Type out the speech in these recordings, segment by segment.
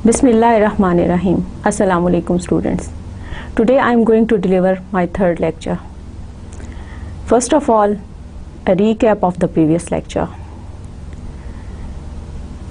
Bismillahirrahmanirrahim. Assalamu alaikum students. Today I am going to deliver my third lecture. First of all, a recap of the previous lecture.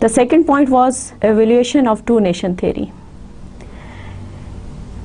The second point was evaluation of two nation theory.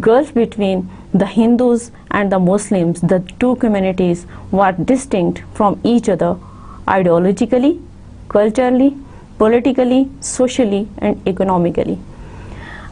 gulf between the Hindus and the Muslims. The two communities were distinct from each other ideologically, culturally, politically, socially and economically.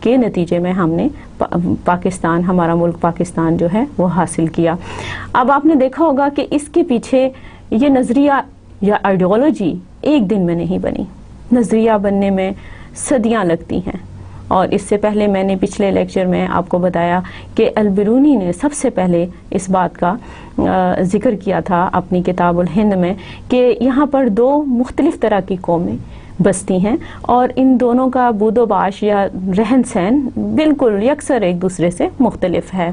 کے نتیجے میں ہم نے پاکستان، ہمارا ملک پاکستان جو ہے وہ حاصل کیا۔ اب آپ نے دیکھا ہوگا کہ اس کے پیچھے یہ نظریہ یا آئیڈیالوجی ایک دن میں نہیں بنی، نظریہ بننے میں صدیاں لگتی ہیں۔ اور اس سے پہلے میں نے پچھلے لیکچر میں آپ کو بتایا کہ البرونی نے سب سے پہلے اس بات کا ذکر کیا تھا اپنی کتاب الہند میں کہ یہاں پر دو مختلف طرح کی قومیں بستی ہیں اور ان دونوں کا بود و باش یا رہن سہن بالکل یکسر ایک دوسرے سے مختلف ہے،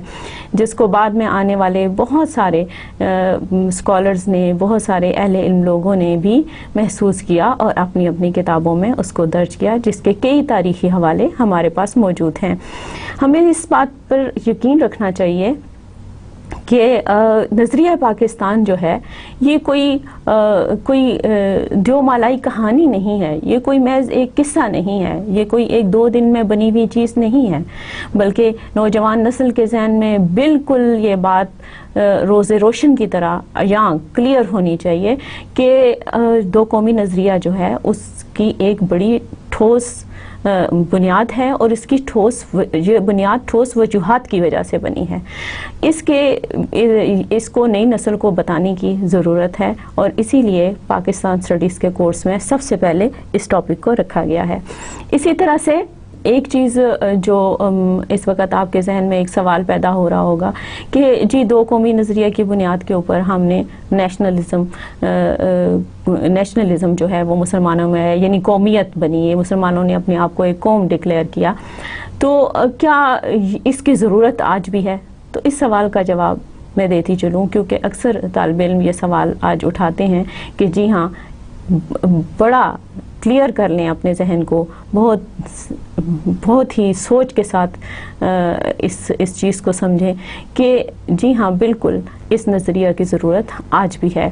جس کو بعد میں آنے والے بہت سارے اسکالرز نے، بہت سارے اہل علم لوگوں نے بھی محسوس کیا اور اپنی اپنی کتابوں میں اس کو درج کیا، جس کے کئی تاریخی حوالے ہمارے پاس موجود ہیں۔ ہمیں اس بات پر یقین رکھنا چاہیے کہ نظریہ پاکستان جو ہے یہ کوئی دیو مالائی کہانی نہیں ہے، یہ کوئی محض ایک قصہ نہیں ہے، یہ کوئی ایک دو دن میں بنی ہوئی چیز نہیں ہے، بلکہ نوجوان نسل کے ذہن میں بالکل یہ بات روز روشن کی طرح یا کلیئر ہونی چاہیے کہ دو قومی نظریہ جو ہے اس کی ایک بڑی ٹھوس بنیاد ہے اور اس کی یہ بنیاد ٹھوس وجوہات کی وجہ سے بنی ہے۔ اس کو نئی نسل کو بتانے کی ضرورت ہے اور اسی لیے پاکستان اسٹڈیز کے کورس میں سب سے پہلے اس ٹاپک کو رکھا گیا ہے۔ اسی طرح سے ایک چیز جو اس وقت آپ کے ذہن میں ایک سوال پیدا ہو رہا ہوگا کہ جی دو قومی نظریہ کی بنیاد کے اوپر ہم نے نیشنلزم جو ہے وہ مسلمانوں میں ہے، یعنی قومیت بنی ہے، مسلمانوں نے اپنے آپ کو ایک قوم ڈکلیئر کیا، تو کیا اس کی ضرورت آج بھی ہے؟ تو اس سوال کا جواب میں دیتی چلوں، کیونکہ اکثر طالب علم یہ سوال آج اٹھاتے ہیں کہ جی ہاں بڑا کلیئر کر لیں اپنے ذہن کو، بہت ہی سوچ کے ساتھ اس چیز کو سمجھیں کہ جی ہاں بالکل اس نظریہ کی ضرورت آج بھی ہے۔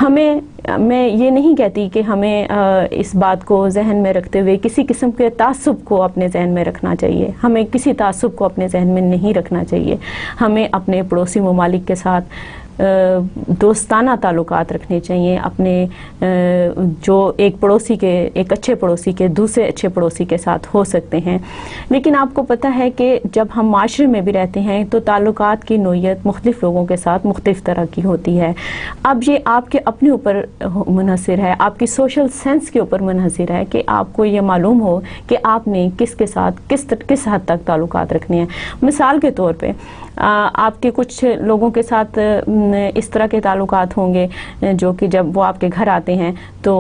میں یہ نہیں کہتی کہ ہمیں اس بات کو ذہن میں رکھتے ہوئے کسی قسم کے تعصب کو اپنے ذہن میں رکھنا چاہیے، ہمیں کسی تعصب کو اپنے ذہن میں نہیں رکھنا چاہیے، ہمیں اپنے پڑوسی ممالک کے ساتھ دوستانہ تعلقات رکھنے چاہیے، اپنے جو ایک اچھے پڑوسی کے دوسرے اچھے پڑوسی کے ساتھ ہو سکتے ہیں، لیکن آپ کو پتہ ہے کہ جب ہم معاشرے میں بھی رہتے ہیں تو تعلقات کی نوعیت مختلف لوگوں کے ساتھ مختلف طرح کی ہوتی ہے۔ اب یہ آپ کے اپنے اوپر منحصر ہے، آپ کی سوشل سینس کے اوپر منحصر ہے کہ آپ کو یہ معلوم ہو کہ آپ نے کس کے ساتھ کس حد تک تعلقات رکھنے ہیں۔ مثال کے طور پہ آپ کے کچھ لوگوں کے ساتھ اس طرح کے تعلقات ہوں گے جو کہ جب وہ آپ کے گھر آتے ہیں تو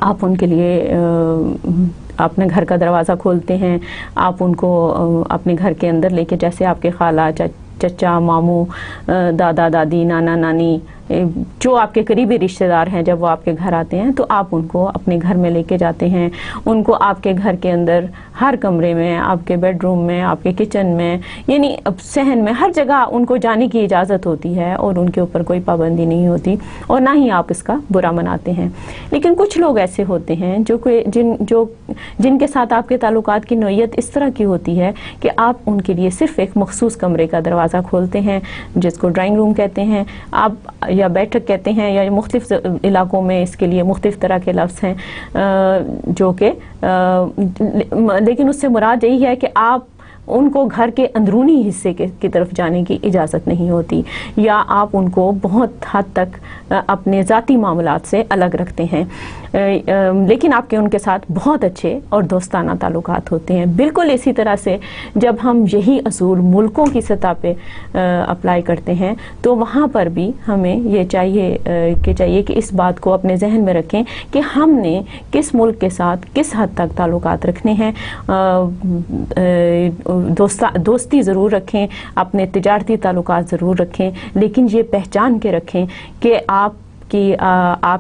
آپ ان کے لیے اپنے گھر کا دروازہ کھولتے ہیں، آپ ان کو اپنے گھر کے اندر لے کے، جیسے آپ کے خالہ، چچا، ماموں، دادا دادی، نانا نانی، جو آپ کے قریبی رشتہ دار ہیں، جب وہ آپ کے گھر آتے ہیں تو آپ ان کو اپنے گھر میں لے کے جاتے ہیں، ان کو آپ کے گھر کے اندر ہر کمرے میں، آپ کے بیڈ روم میں، آپ کے کچن میں، یعنی صحن میں، ہر جگہ ان کو جانے کی اجازت ہوتی ہے اور ان کے اوپر کوئی پابندی نہیں ہوتی اور نہ ہی آپ اس کا برا مناتے ہیں۔ لیکن کچھ لوگ ایسے ہوتے ہیں جن کے ساتھ آپ کے تعلقات کی نوعیت اس طرح کی ہوتی ہے کہ آپ ان کے لیے صرف ایک مخصوص کمرے کا دروازہ کھولتے ہیں، جس کو ڈرائنگ روم کہتے ہیں، آپ یا بیٹھک کہتے ہیں، یا مختلف علاقوں میں اس کے لیے مختلف طرح کے لفظ ہیں جو کہ لیکن اس سے مراد یہی ہے کہ آپ ان کو گھر کے اندرونی حصے کی طرف جانے کی اجازت نہیں ہوتی، یا آپ ان کو بہت حد تک اپنے ذاتی معاملات سے الگ رکھتے ہیں، لیکن آپ کے ان کے ساتھ بہت اچھے اور دوستانہ تعلقات ہوتے ہیں۔ بالکل اسی طرح سے جب ہم یہی اصول ملکوں کی سطح پہ اپلائی کرتے ہیں تو وہاں پر بھی ہمیں یہ چاہیے کہ اس بات کو اپنے ذہن میں رکھیں کہ ہم نے کس ملک کے ساتھ کس حد تک تعلقات رکھنے ہیں۔ دوستی ضرور رکھیں، اپنے تجارتی تعلقات ضرور رکھیں، لیکن یہ پہچان کے رکھیں کہ آپ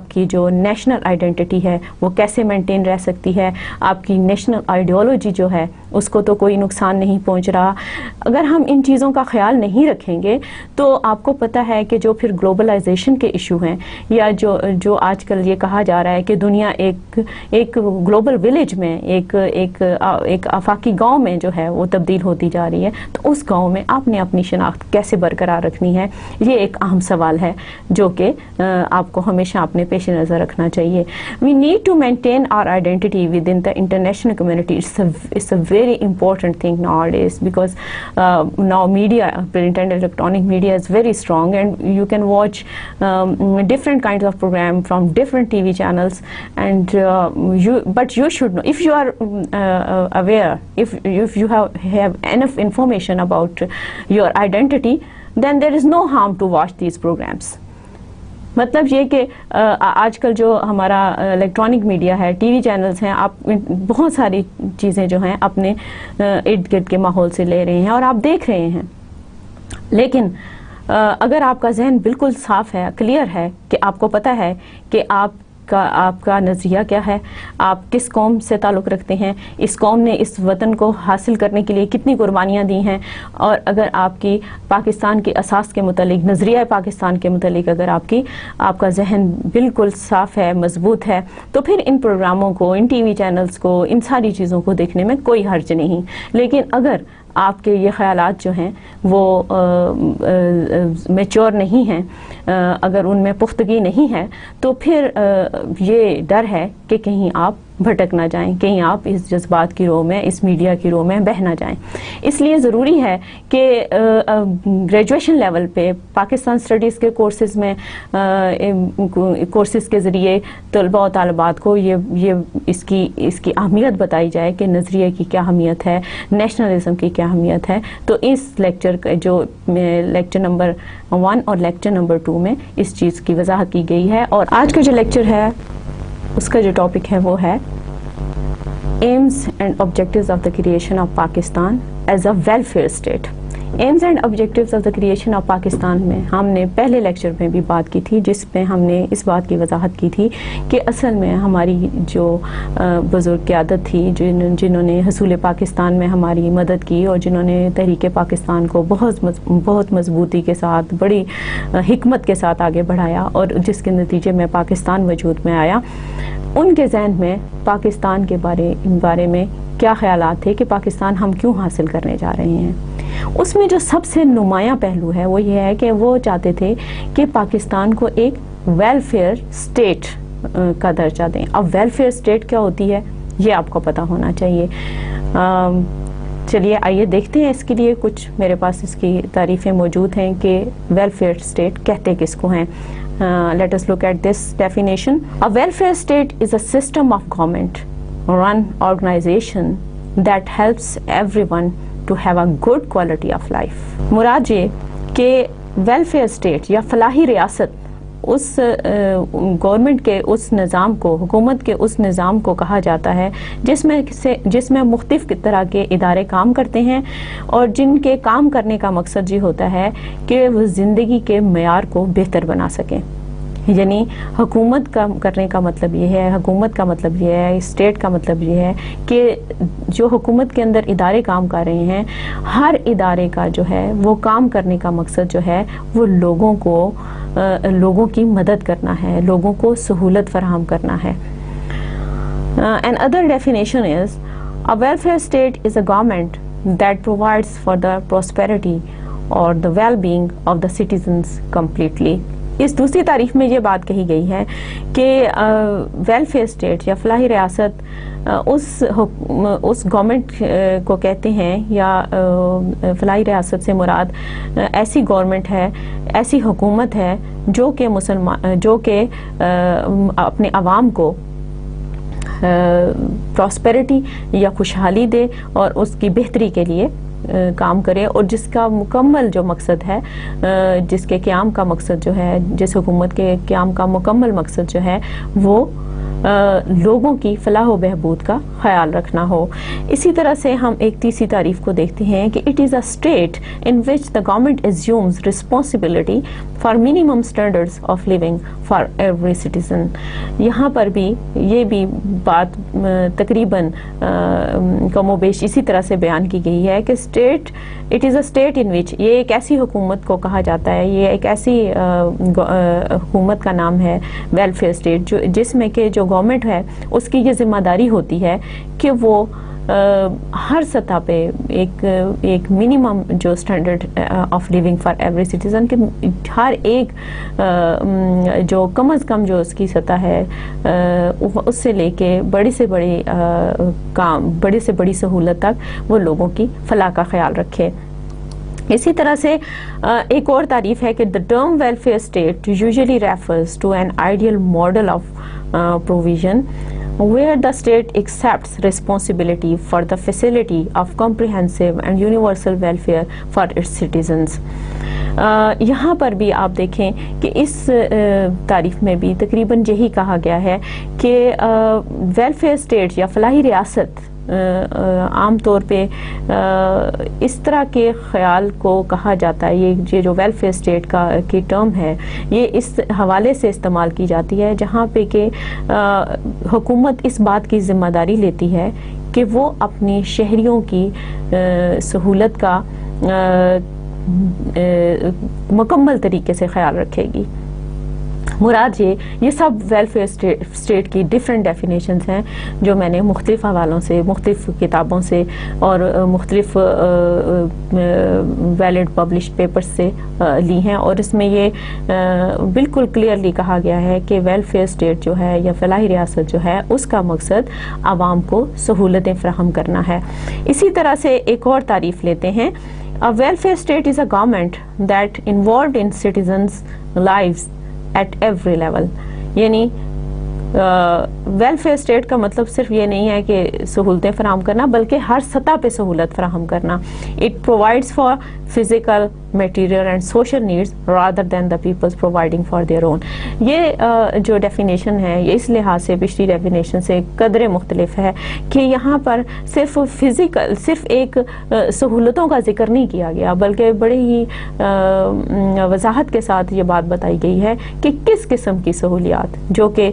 کی جو نیشنل آئیڈینٹی ہے وہ کیسے مینٹین رہ سکتی ہے، آپ کی نیشنل آئیڈیالوجی جو ہے اس کو تو کوئی نقصان نہیں پہنچ رہا۔ اگر ہم ان چیزوں کا خیال نہیں رکھیں گے تو آپ کو پتہ ہے کہ جو پھر گلوبلائزیشن کے ایشو ہیں، یا جو آج کل یہ کہا جا رہا ہے کہ دنیا ایک گلوبل ولیج میں، ایک آفاقی گاؤں میں جو ہے وہ تبدیل ہوتی جا رہی ہے، تو اس گاؤں میں آپ نے اپنی شناخت کیسے برقرار رکھنی ہے، یہ ایک اہم سوال ہے جو کہ آپ کو ہمیشہ اپنے پیش نظر رکھنا چاہیے۔ We need to maintain our identity within the international community. It's a very important thing nowadays, because now media, print and electronic media is very strong, and you can watch different kinds of program from different TV channels, and but you should know, if you are aware, if you have enough information about your identity, then there is no harm to watch these programs. مطلب یہ کہ آج کل جو ہمارا electronic media ہے, T V channels ہیں, آپ بہت ساری چیزیں جو ہیں اپنے ارد گرد کے ماحول سے لے رہے ہیں اور آپ دیکھ رہے ہیں, لیکن اگر آپ کا ذہن بالکل صاف ہے, کلیئر ہے, کہ آپ کو پتہ ہے کہ آپ کا نظریہ کیا ہے, آپ کس قوم سے تعلق رکھتے ہیں, اس قوم نے اس وطن کو حاصل کرنے کے لیے کتنی قربانیاں دی ہیں, اور اگر آپ کی پاکستان کے اساس کے متعلق, نظریہ پاکستان کے متعلق اگر آپ کا ذہن بالکل صاف ہے, مضبوط ہے, تو پھر ان پروگراموں کو, ان ٹی وی چینلز کو, ان ساری چیزوں کو دیکھنے میں کوئی حرج نہیں. لیکن اگر آپ کے یہ خیالات جو ہیں وہ میچور نہیں ہیں, اگر ان میں پختگی نہیں ہے, تو پھر یہ ڈر ہے کہ کہیں آپ بھٹک نہ جائیں, کہیں آپ اس جذبات کی رو میں, اس میڈیا کی رو میں بہہ نہ جائیں. اس لیے ضروری ہے کہ گریجویشن لیول پہ پاکستان اسٹڈیز کے کورسز میں, کورسز کے ذریعے طلباء و طالبات کو یہ اس کی اہمیت بتائی جائے کہ نظریے کی کیا اہمیت ہے, نیشنلزم کی کیا اہمیت ہے. تو اس لیکچر جو لیکچر نمبر 1 اور لیکچر نمبر 2 میں اس چیز کی وضاحت کی گئی ہے. اور آج کا جو لیکچر ہے اس کا جو ٹاپک ہے وہ ہے aims and objectives of the creation of Pakistan as a welfare state. Aims and objectives of the creation of Pakistan میں ہم نے پہلے لیکچر میں بھی بات کی تھی, جس میں ہم نے اس بات کی وضاحت کی تھی کہ اصل میں ہماری جو بزرگ قیادت تھی, جنہوں نے حصول پاکستان میں ہماری مدد کی, اور جنہوں نے تحریک پاکستان کو بہت مضبوطی کے ساتھ, بڑی حکمت کے ساتھ آگے بڑھایا, اور جس کے نتیجے میں پاکستان وجود میں آیا, ان کے ذہن میں پاکستان کے بارے میں کیا خیالات تھے کہ پاکستان ہم کیوں حاصل کرنے جا رہے ہیں. اس میں جو سب سے نمایاں پہلو ہے وہ یہ ہے کہ وہ چاہتے تھے کہ پاکستان کو ایک ویلفیئر اسٹیٹ کا درجہ دیں. اب ویلفیئر اسٹیٹ کیا ہوتی ہے یہ آپ کو پتہ ہونا چاہیے. چلیے آئیے دیکھتے ہیں, اس کے لیے کچھ میرے پاس اس کی تعریفیں موجود ہیں کہ ویلفیئر اسٹیٹ کہتے کس کو ہیں. Let us look at this definition. A welfare state is a system of government run organization that helps everyone to have a good quality of life. مراد یہ کہ ویلفیئر اسٹیٹ یا فلاحی ریاست اس گورنمنٹ کے اس نظام کو, حکومت کے اس نظام کو کہا جاتا ہے جس میں مختلف طرح کے ادارے کام کرتے ہیں, اور جن کے کام کرنے کا مقصد یہ ہوتا ہے کہ وہ زندگی کے معیار کو بہتر بنا سکیں. یعنی حکومت کا کرنے کا مطلب یہ ہے, حکومت کا مطلب یہ ہے, اسٹیٹ کا مطلب یہ ہے کہ جو حکومت کے اندر ادارے کام کر رہے ہیں, ہر ادارے کا جو ہے وہ کام کرنے کا مقصد جو ہے وہ لوگوں کی مدد کرنا ہے, لوگوں کو سہولت فراہم کرنا ہے. And other definition is a welfare state is a government that provides for the prosperity or the well-being of the citizens completely. اس دوسری تعریف میں یہ بات کہی گئی ہے کہ ویلفیئر اسٹیٹ یا فلاحی ریاست اس گورنمنٹ کو کہتے ہیں, یا فلاحی ریاست سے مراد ایسی گورنمنٹ ہے, ایسی حکومت ہے جو کہ اپنے عوام کو پراسپیرٹی یا خوشحالی دے اور اس کی بہتری کے لیے کام کرے, اور جس کا مکمل جو مقصد ہے, جس کے قیام کا مقصد جو ہے, جس حکومت کے قیام کا مکمل مقصد جو ہے وہ لوگوں کی فلاح و بہبود کا خیال رکھنا ہو. اسی طرح سے ہم ایک تیسری تعریف کو دیکھتے ہیں کہ it is a state in which the government assumes responsibility for minimum standards of living for every citizen. یہاں پر بھی یہ بھی بات تقریباً کم و بیش اسی طرح سے بیان کی گئی ہے کہ state, it is a state in which, یہ ایک ایسی حکومت کو کہا جاتا ہے, یہ ایک ایسی حکومت کا نام ہے ویلفیئر اسٹیٹ, جس میں کہ جو گورنمنٹ ہے اس کی یہ ذمہ داری ہوتی ہے کہ وہ ہر سطح پہ ایک منیمم جو standard of living for every citizen کہ ہر ایک جو کم از کم جو اس کی سطح ہے اس سے لے کے بڑی سے بڑی کام، بڑی سے بڑی سہولت تک وہ لوگوں کی فلاح کا خیال رکھے۔ اسی طرح سے ایک اور تعریف ہے کہ the term welfare state usually refers to an ideal model of provision where the state accepts responsibility for the facility of comprehensive and universal welfare for its citizens۔ یہاں پر بھی آپ دیکھیں کہ اس تعریف میں بھی تقریباً یہی کہا گیا ہے کہ ویلفیئر اسٹیٹ یا فلاحی ریاست عام طور پہ اس طرح کے خیال کو کہا جاتا ہے، یہ جو ویلفیئر اسٹیٹ کی ٹرم ہے یہ اس حوالے سے استعمال کی جاتی ہے جہاں پہ کہ حکومت اس بات کی ذمہ داری لیتی ہے کہ وہ اپنی شہریوں کی سہولت کا مکمل طریقے سے خیال رکھے گی۔ مراد یہ سب ویلفیئر اسٹیٹ کی ڈیفرنٹ ڈیفینیشنز ہیں جو میں نے مختلف حوالوں سے، مختلف کتابوں سے اور مختلف ویلڈ پبلشڈ پیپرز سے لی ہیں، اور اس میں یہ بالکل کلیئرلی کہا گیا ہے کہ ویلفیئر اسٹیٹ جو ہے یا فلاحی ریاست جو ہے اس کا مقصد عوام کو سہولتیں فراہم کرنا ہے۔ اسی طرح سے ایک اور تعریف لیتے ہیں، A welfare state is a government that involved in citizens' lives at every level۔ یعنی ویلفیئر اسٹیٹ کا مطلب صرف یہ نہیں ہے کہ سہولتیں فراہم کرنا بلکہ ہر سطح پہ سہولت فراہم کرنا۔ It provides for physical, material and social needs rather than the peoples providing for their own. یہ جو ڈیفینیشن ہے یہ اس لحاظ سے پچھلی ڈیفینیشن سے قدرے مختلف ہے کہ یہاں پر صرف فزیکل، صرف ایک سہولتوں کا ذکر نہیں کیا گیا بلکہ بڑی ہی وضاحت کے ساتھ یہ بات بتائی گئی ہے کہ کس قسم کی سہولیات جو کہ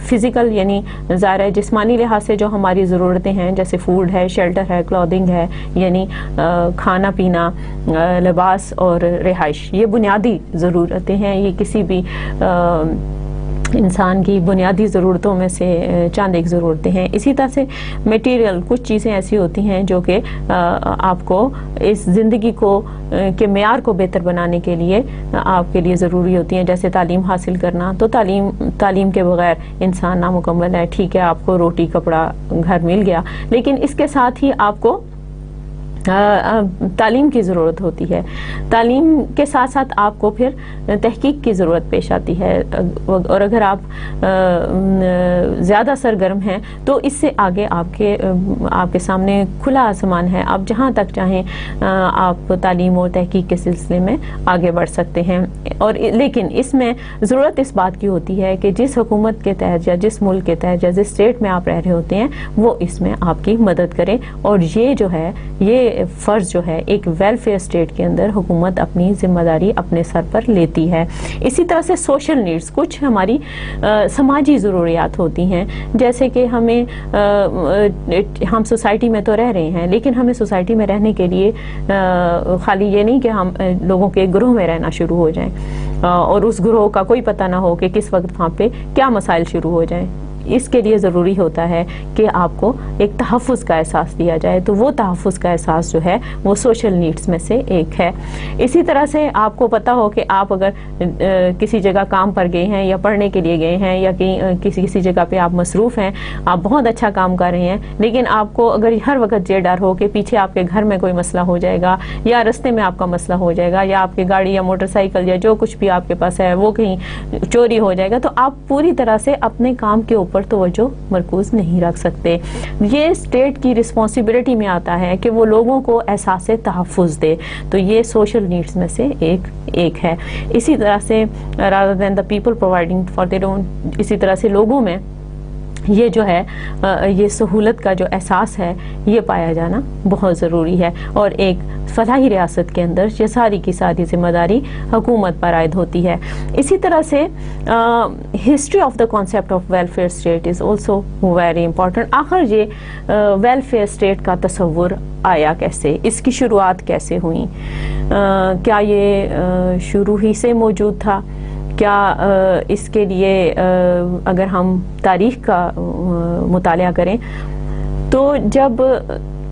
فزیکل یعنی ظاہر ہے جسمانی لحاظ سے جو ہماری ضرورتیں ہیں جیسے فوڈ ہے، شیلٹر ہے، کلودنگ ہے، یعنی کھانا پینا، لباس اور رہائش، یہ بنیادی ضرورتیں ہیں، یہ کسی بھی انسان کی بنیادی ضرورتوں میں سے چند ایک ضرورتیں ہیں۔ اسی طرح سے میٹیریل، کچھ چیزیں ایسی ہوتی ہیں جو کہ آپ کو اس زندگی کو کے معیار کو بہتر بنانے کے لیے آپ کے لیے ضروری ہوتی ہیں، جیسے تعلیم حاصل کرنا۔ تو تعلیم کے بغیر انسان نامکمل ہے۔ ٹھیک ہے آپ کو روٹی کپڑا گھر مل گیا لیکن اس کے ساتھ ہی آپ کو تعلیم کی ضرورت ہوتی ہے۔ تعلیم کے ساتھ ساتھ آپ کو پھر تحقیق کی ضرورت پیش آتی ہے، اور اگر آپ زیادہ سرگرم ہیں تو اس سے آگے آپ کے سامنے کھلا آسمان ہے، آپ جہاں تک چاہیں آپ تعلیم اور تحقیق کے سلسلے میں آگے بڑھ سکتے ہیں۔ اور لیکن اس میں ضرورت اس بات کی ہوتی ہے کہ جس حکومت کے تحت یا جس ملک کے تحت یا جس اسٹیٹ میں آپ رہ رہے ہوتے ہیں وہ اس میں آپ کی مدد کرے، اور یہ جو ہے یہ فرض جو ہے ایک ویلفیئر اسٹیٹ کے اندر حکومت اپنی ذمہ داری اپنے سر پر لیتی ہے۔ اسی طرح سے سوشل نیڈز، کچھ ہماری سماجی ضروریات ہوتی ہیں، جیسے کہ ہم سوسائٹی میں تو رہ رہے ہیں لیکن ہمیں سوسائٹی میں رہنے کے لیے خالی یہ نہیں کہ ہم لوگوں کے گروہ میں رہنا شروع ہو جائیں اور اس گروہ کا کوئی پتہ نہ ہو کہ کس وقت وہاں پہ کیا مسائل شروع ہو جائیں۔ اس کے لیے ضروری ہوتا ہے کہ آپ کو ایک تحفظ کا احساس دیا جائے، تو وہ تحفظ کا احساس جو ہے وہ سوشل نیڈز میں سے ایک ہے۔ اسی طرح سے آپ کو پتہ ہو کہ آپ اگر کسی جگہ کام پر گئے ہیں یا پڑھنے کے لیے گئے ہیں یا کسی جگہ پہ آپ مصروف ہیں، آپ بہت اچھا کام کر رہے ہیں لیکن آپ کو اگر ہر وقت یہ ڈر ہو کہ پیچھے آپ کے گھر میں کوئی مسئلہ ہو جائے گا یا رستے میں آپ کا مسئلہ ہو جائے گا یا آپ کی گاڑی یا موٹر سائیکل یا جو کچھ بھی آپ کے پاس ہے وہ کہیں چوری ہو جائے گا، تو آپ پوری طرح سے اپنے کام کے اوپر توجہ مرکوز نہیں رکھ سکتے۔ یہ اسٹیٹ کی رسپانسبلٹی میں آتا ہے کہ وہ لوگوں کو احساس تحفظ دے، تو یہ سوشل نیڈز میں سے ایک ہے۔ اسی طرح سے rather than the people providing for their own، اسی طرح سے لوگوں میں یہ جو ہے یہ سہولت کا جو احساس ہے یہ پایا جانا بہت ضروری ہے، اور ایک فلاحی ریاست کے اندر یہ ساری کی ساری ذمہ داری حکومت پر عائد ہوتی ہے۔ اسی طرح سے history of the concept of welfare state is also very important. آخر یہ ویلفیئر اسٹیٹ کا تصور آیا کیسے، اس کی شروعات کیسے ہوئیں، کیا یہ شروع ہی سے موجود تھا؟ کیا اس کے لیے اگر ہم تاریخ کا مطالعہ کریں تو جب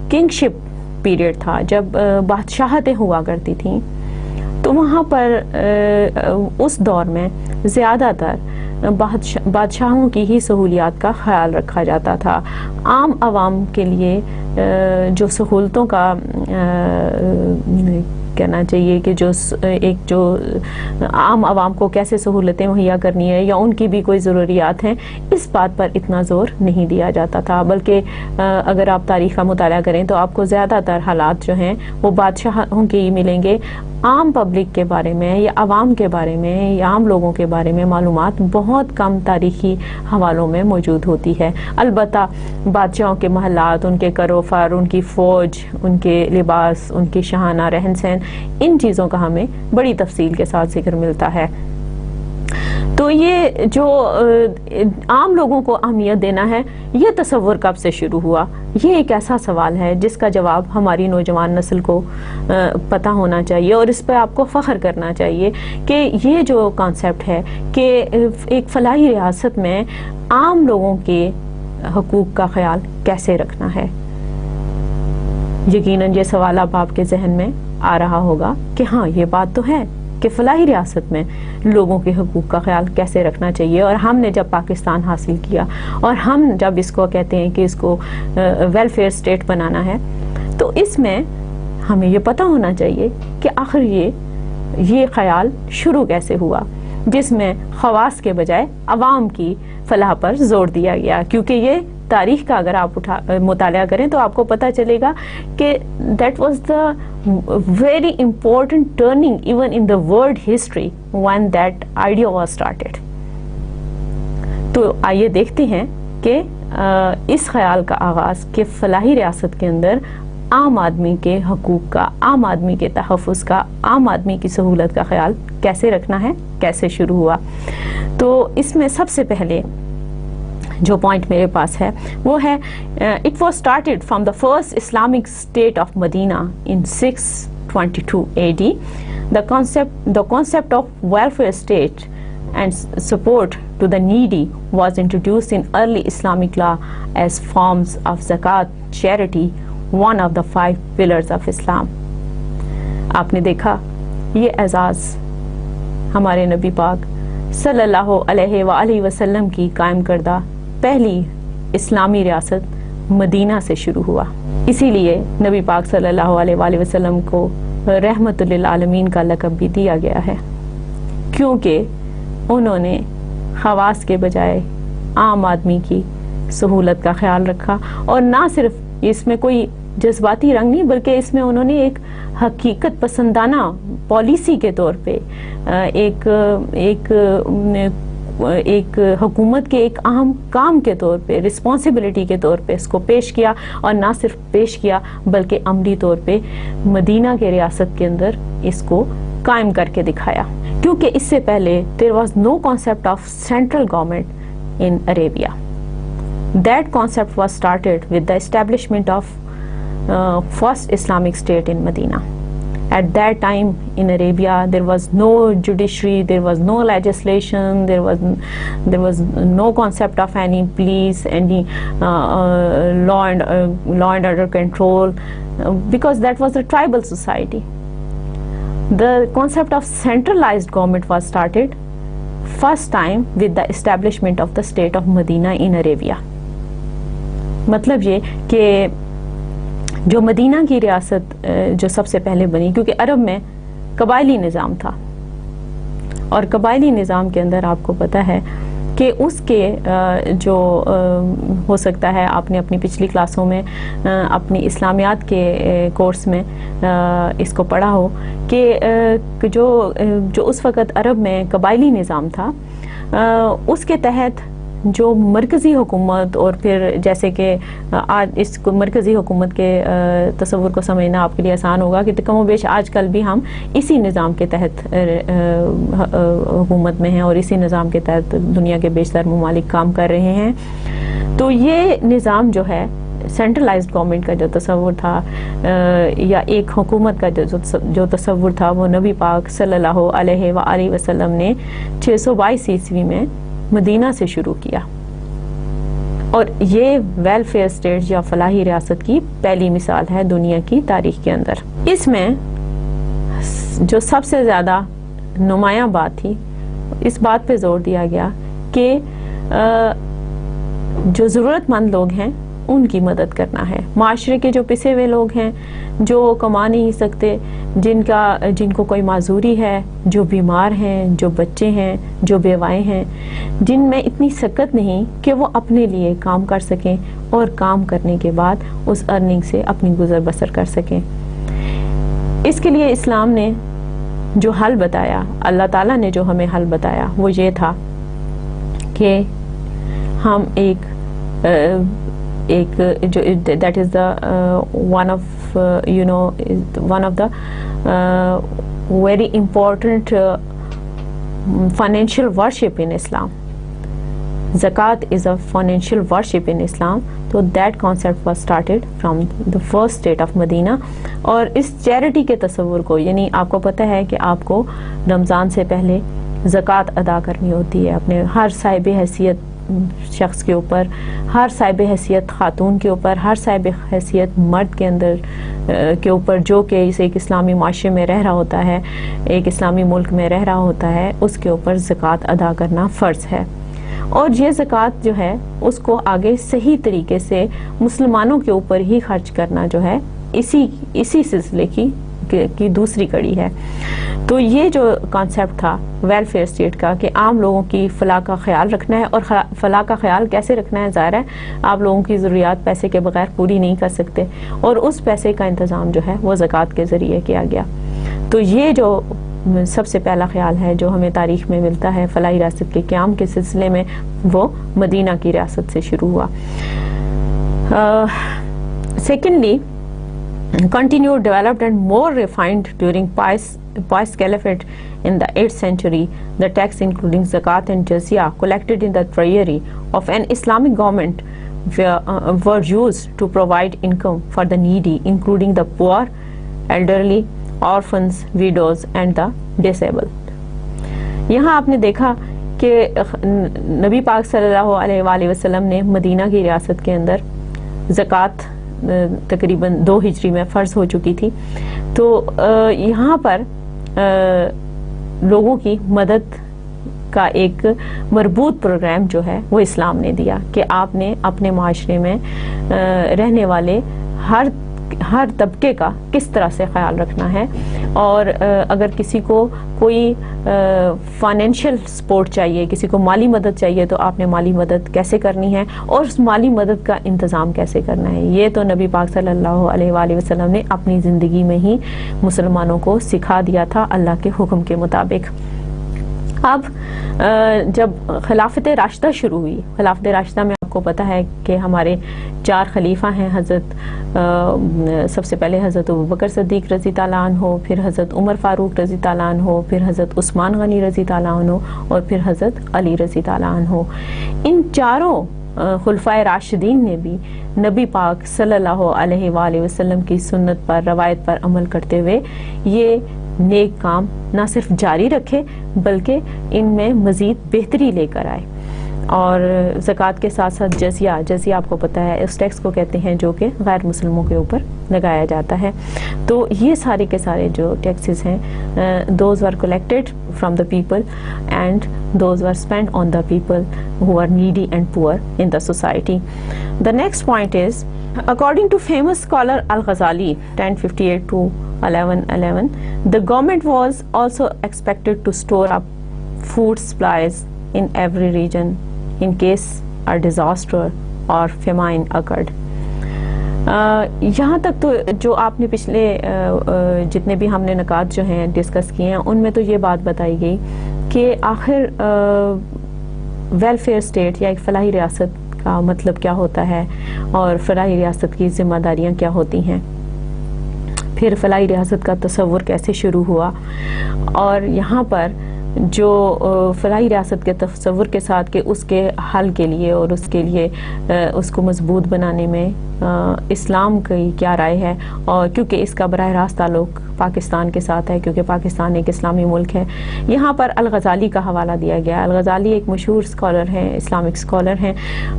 کنگشپ پیریڈ تھا، جب بادشاہتیں ہوا کرتی تھیں، تو وہاں پر اس دور میں زیادہ تر بادشاہوں کی ہی سہولیات کا خیال رکھا جاتا تھا. عام عوام کے لیے جو سہولتوں کا کہنا چاہیے کہ جو عام عوام کو کیسے سہولتیں مہیا کرنی ہے یا ان کی بھی کوئی ضروریات ہیں، اس بات پر اتنا زور نہیں دیا جاتا تھا. بلکہ اگر آپ تاریخ کا مطالعہ کریں تو آپ کو زیادہ تر حالات جو ہیں وہ بادشاہوں کے ہی ملیں گے. عام پبلک کے بارے میں یا عوام کے بارے میں یا عام لوگوں کے بارے میں معلومات بہت کم تاریخی حوالوں میں موجود ہوتی ہے. البتہ بادشاہوں کے محلات، ان کے کروفر، ان کی فوج، ان کے لباس، ان کی شاہانہ رہن سہن، ان چیزوں کا ہمیں بڑی تفصیل کے ساتھ ذکر ملتا ہے. تو یہ جو عام لوگوں کو اہمیت دینا ہے، یہ تصور کب سے شروع ہوا؟ یہ ایک ایسا سوال ہے جس کا جواب ہماری نوجوان نسل کو پتہ ہونا چاہیے، اور اس پہ آپ کو فخر کرنا چاہیے کہ یہ جو کانسیپٹ ہے کہ ایک فلاحی ریاست میں عام لوگوں کے حقوق کا خیال کیسے رکھنا ہے. یقیناً یہ سوال اب آپ کے ذہن میں آ رہا ہوگا کہ ہاں، یہ بات تو ہے کہ فلاحی ریاست میں لوگوں کے حقوق کا خیال کیسے رکھنا چاہیے. اور ہم نے جب پاکستان حاصل کیا اور ہم جب اس کو کہتے ہیں کہ اس کو ویلفیئر اسٹیٹ بنانا ہے، تو اس میں ہمیں یہ پتہ ہونا چاہیے کہ آخر یہ خیال شروع کیسے ہوا، جس میں خواص کے بجائے عوام کی فلاح پر زور دیا گیا. کیونکہ یہ تاریخ کا اگر آپ مطالعہ کریں تو آپ کو پتہ چلے گا کہ that was the very important turning even in the world history when that idea was started. تو آئیے دیکھتے ہیں کہ اس خیال کا آغاز کہ فلاحی ریاست کے اندر عام آدمی کے حقوق کا، عام آدمی کے تحفظ کا، عام آدمی کی سہولت کا خیال کیسے رکھنا ہے، کیسے شروع ہوا. تو اس میں سب سے پہلے جو پوائنٹ میرے پاس ہے وہ ہے it was started from the first Islamic state of Medina in 622 AD. The concept of welfare state and support to the needy was introduced in early Islamic law as forms of zakat, charity, one of the 5 pillars of Islam. آپ نے دیکھا یہ اعزاز ہمارے نبی پاک صلی اللہ علیہ وآلہ وسلم کی قائم کردہ پہلی اسلامی ریاست مدینہ سے شروع ہوا. اسی لیے نبی پاک صلی اللہ علیہ وآلہ وسلم کو رحمت للعالمین کا لقب بھی دیا گیا ہے، کیونکہ انہوں نے خواص کے بجائے عام آدمی کی سہولت کا خیال رکھا. اور نہ صرف اس میں کوئی جذباتی رنگ نہیں، بلکہ اس میں انہوں نے ایک حقیقت پسندانہ پالیسی کے طور پہ ایک حکومت کے ایک اہم کام کے طور پہ، رسپانسبلٹی کے طور پہ اس کو پیش کیا. اور نہ صرف پیش کیا بلکہ عملی طور پہ مدینہ کے ریاست کے اندر اس کو قائم کر کے دکھایا. کیونکہ اس سے پہلے there was no concept of central government in Arabia. That concept was started with the establishment of first Islamic state in Medina. At that time in Arabia there was no judiciary, there was no legislation, there was no concept of any police, any law and order control, because that was a tribal society. The concept of centralized government was started first time with the establishment of the state of Medina in Arabia. مطلب یہ کہ جو مدینہ کی ریاست جو سب سے پہلے بنی، کیونکہ عرب میں قبائلی نظام تھا، اور قبائلی نظام کے اندر آپ کو پتہ ہے کہ اس کے جو ہو سکتا ہے آپ نے اپنی پچھلی کلاسوں میں اپنی اسلامیات کے کورس میں اس کو پڑھا ہو کہ جو اس وقت عرب میں قبائلی نظام تھا، اس کے تحت جو مرکزی حکومت، اور پھر جیسے کہ آج اس کو مرکزی حکومت کے تصور کو سمجھنا آپ کے لیے آسان ہوگا کہ کم و بیش آج کل بھی ہم اسی نظام کے تحت حکومت میں ہیں اور اسی نظام کے تحت دنیا کے بیشتر ممالک کام کر رہے ہیں. تو یہ نظام جو ہے سینٹرلائزڈ گورنمنٹ کا جو تصور تھا یا ایک حکومت کا جو تصور تھا، وہ نبی پاک صلی اللہ علیہ وآلہ وسلم نے 622 عیسوی میں مدینہ سے شروع کیا. اور یہ ویلفیئر اسٹیٹ یا فلاحی ریاست کی پہلی مثال ہے دنیا کی تاریخ کے اندر. اس میں جو سب سے زیادہ نمایاں بات تھی، اس بات پہ زور دیا گیا کہ جو ضرورت مند لوگ ہیں ان کی مدد کرنا ہے. معاشرے کے جو پسے ہوئے لوگ ہیں، جو کما نہیں سکتے، جن کو کوئی معذوری ہے، جو بیمار ہیں، جو بچے ہیں، جو بیوائیں ہیں، جن میں اتنی سکت نہیں کہ وہ اپنے لیے کام کر سکیں اور کام کرنے کے بعد اس ارننگ سے اپنی گزر بسر کر سکیں. اس کے لیے اسلام نے جو حل بتایا، اللہ تعالیٰ نے جو ہمیں حل بتایا، وہ یہ تھا کہ ہم ایک جو that is the one of one of the very important financial worship in Islam. Zakat is a financial worship in Islam. So that concept was started from the first state of Medina. اور اس charity کے تصور کو، یعنی آپ کو پتہ ہے کہ آپ کو رمضان سے پہلے زکوٰۃ ادا کرنی ہوتی ہے اپنے ہر صاحب حیثیت شخص کے اوپر، ہر صاحب حیثیت خاتون کے اوپر، ہر صاحب حیثیت مرد کے اندر کے اوپر، جو کہ اسے ایک اسلامی معاشرے میں رہ رہا ہوتا ہے، ایک اسلامی ملک میں رہ رہا ہوتا ہے، اس کے اوپر زکوٰۃ ادا کرنا فرض ہے. اور یہ زکوٰۃ جو ہے اس کو آگے صحیح طریقے سے مسلمانوں کے اوپر ہی خرچ کرنا جو ہے اسی سلسلے کی دوسری کڑی ہے. تو یہ جو کانسیپٹ تھا ویلفیئر اسٹیٹ کا کہ عام لوگوں کی فلاح کا خیال رکھنا ہے، اور فلاح کا خیال کیسے رکھنا ہے؟ ظاہر ہے آپ لوگوں کی ضروریات پیسے کے بغیر پوری نہیں کر سکتے، اور اس پیسے کا انتظام جو ہے وہ زکوٰۃ کے ذریعے کیا گیا. تو یہ جو سب سے پہلا خیال ہے جو ہمیں تاریخ میں ملتا ہے فلاحی ریاست کے قیام کے سلسلے میں، وہ مدینہ کی ریاست سے شروع ہوا. Secondly continued, developed and more refined during pious caliphate in the 8th century. The tax including zakat and jizya collected in the treasury of an Islamic government were used to provide income for the needy, including the poor, elderly, orphans, widows and the disabled. یہاں آپ نے دیکھا کہ نبی پاک صلی اللہ علیہ وآلہ وسلم نے مدینہ کی ریاست کے اندر زکوٰۃ تقریباً 2 ہجری میں فرض ہو چکی تھی. تو یہاں پر لوگوں کی مدد کا ایک مربوط پروگرام جو ہے وہ اسلام نے دیا کہ آپ نے اپنے معاشرے میں رہنے والے ہر طبقے کا کس طرح سے خیال رکھنا ہے، اور اگر کسی کو کوئی فائنینشیل سپورٹ چاہیے، کسی کو مالی مدد چاہیے، تو آپ نے مالی مدد کیسے کرنی ہے اور اس مالی مدد کا انتظام کیسے کرنا ہے. یہ تو نبی پاک صلی اللہ علیہ وآلہ وسلم نے اپنی زندگی میں ہی مسلمانوں کو سکھا دیا تھا اللہ کے حکم کے مطابق. اب جب خلافت راشدہ شروع ہوئی، خلافت راشدہ میں آپ کو پتہ ہے کہ ہمارے 4 خلیفہ ہیں. سب سے پہلے حضرت ابوبکر صدیق رضی اللہ عنہ، پھر حضرت عمر فاروق رضی اللہ عنہ، پھر حضرت عثمان غنی رضی اللہ عنہ، اور پھر حضرت علی رضی اللہ عنہ. ان چاروں خلفائے راشدین نے بھی نبی پاک صلی اللہ علیہ وآلہ وسلم کی سنت پر، روایت پر عمل کرتے ہوئے یہ نیک کام نہ صرف جاری رکھے بلکہ ان میں مزید بہتری لے کر آئے. اور زکوٰۃ کے ساتھ ساتھ جزیہ آپ کو پتہ ہے اس ٹیکس کو کہتے ہیں جو کہ غیر مسلموں کے اوپر لگایا جاتا ہے. تو یہ سارے کے سارے جو ٹیکسز ہیں those were collected from the people and those were spent on the people who are needy and poor in the society. The next point is, according to famous scholar Al-Ghazali 1058 to 1111, the government was also expected to store up food supplies in every region in case a disaster or famine occurred. یہاں تک تو جو آپ نے پچھلے جتنے بھی ہم نے نکات جو ہیں ڈسکس کیے ہیں ان میں تو یہ بات بتائی گئی کہ آخر ویلفیئر اسٹیٹ یا ایک فلاحی ریاست کا مطلب کیا ہوتا ہے اور فلاحی ریاست کی ذمہ داریاں کیا ہوتی ہیں، پھر فلاحی ریاست کا تصور کیسے شروع ہوا، اور یہاں پر جو فلاحی ریاست کے تصور کے ساتھ کہ اس کے حل کے لیے اور اس کے لیے اس کو مضبوط بنانے میں اسلام کی کیا رائے ہے، اور کیونکہ اس کا براہ راست تعلق پاکستان کے ساتھ ہے، کیونکہ پاکستان ایک اسلامی ملک ہے۔ یہاں پر الغزالی کا حوالہ دیا گیا۔ الغزالی ایک مشہور اسکالر ہیں، اسلامک اسکالر ہیں،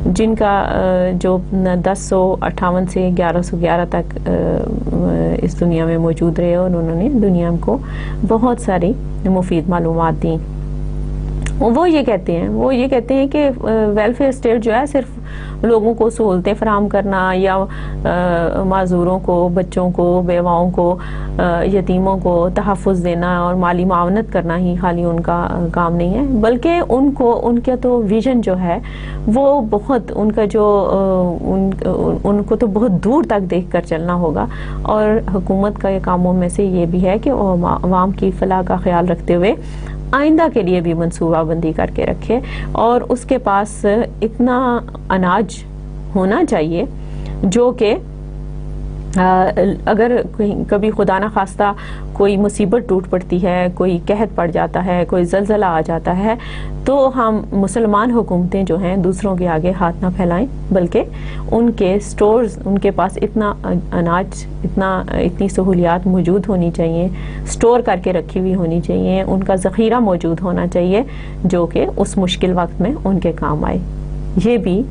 جن کا جو 1058 سے 1111 تک اس دنیا میں موجود رہے، اور انہوں نے دنیا کو بہت ساری مفید معلومات دیں۔ وہ یہ کہتے ہیں کہ ویلفیئر اسٹیٹ جو ہے صرف لوگوں کو سہولتیں فراہم کرنا یا معذوروں کو، بچوں کو، بیواؤں کو، یتیموں کو تحفظ دینا اور مالی معاونت کرنا ہی خالی ان کا کام نہیں ہے، بلکہ ان کا تو ویژن جو ہے وہ بہت، ان کو تو بہت دور تک دیکھ کر چلنا ہوگا۔ اور حکومت کا کاموں میں سے یہ بھی ہے کہ وہ عوام کی فلاح کا خیال رکھتے ہوئے آئندہ کے لیے بھی منصوبہ بندی کر کے رکھے، اور اس کے پاس اتنا اناج ہونا چاہیے جو کہ اگر کبھی خدا نہ خواستہ کوئی مصیبت ٹوٹ پڑتی ہے، کوئی قحط پڑ جاتا ہے، کوئی زلزلہ آ جاتا ہے، تو ہم مسلمان حکومتیں جو ہیں دوسروں کے آگے ہاتھ نہ پھیلائیں، بلکہ ان کے سٹورز، ان کے پاس اتنا اناج، اتنی سہولیات موجود ہونی چاہیے، سٹور کر کے رکھی ہوئی ہونی چاہیے، ان کا ذخیرہ موجود ہونا چاہیے جو کہ اس مشکل وقت میں ان کے کام آئے۔ یہ بھی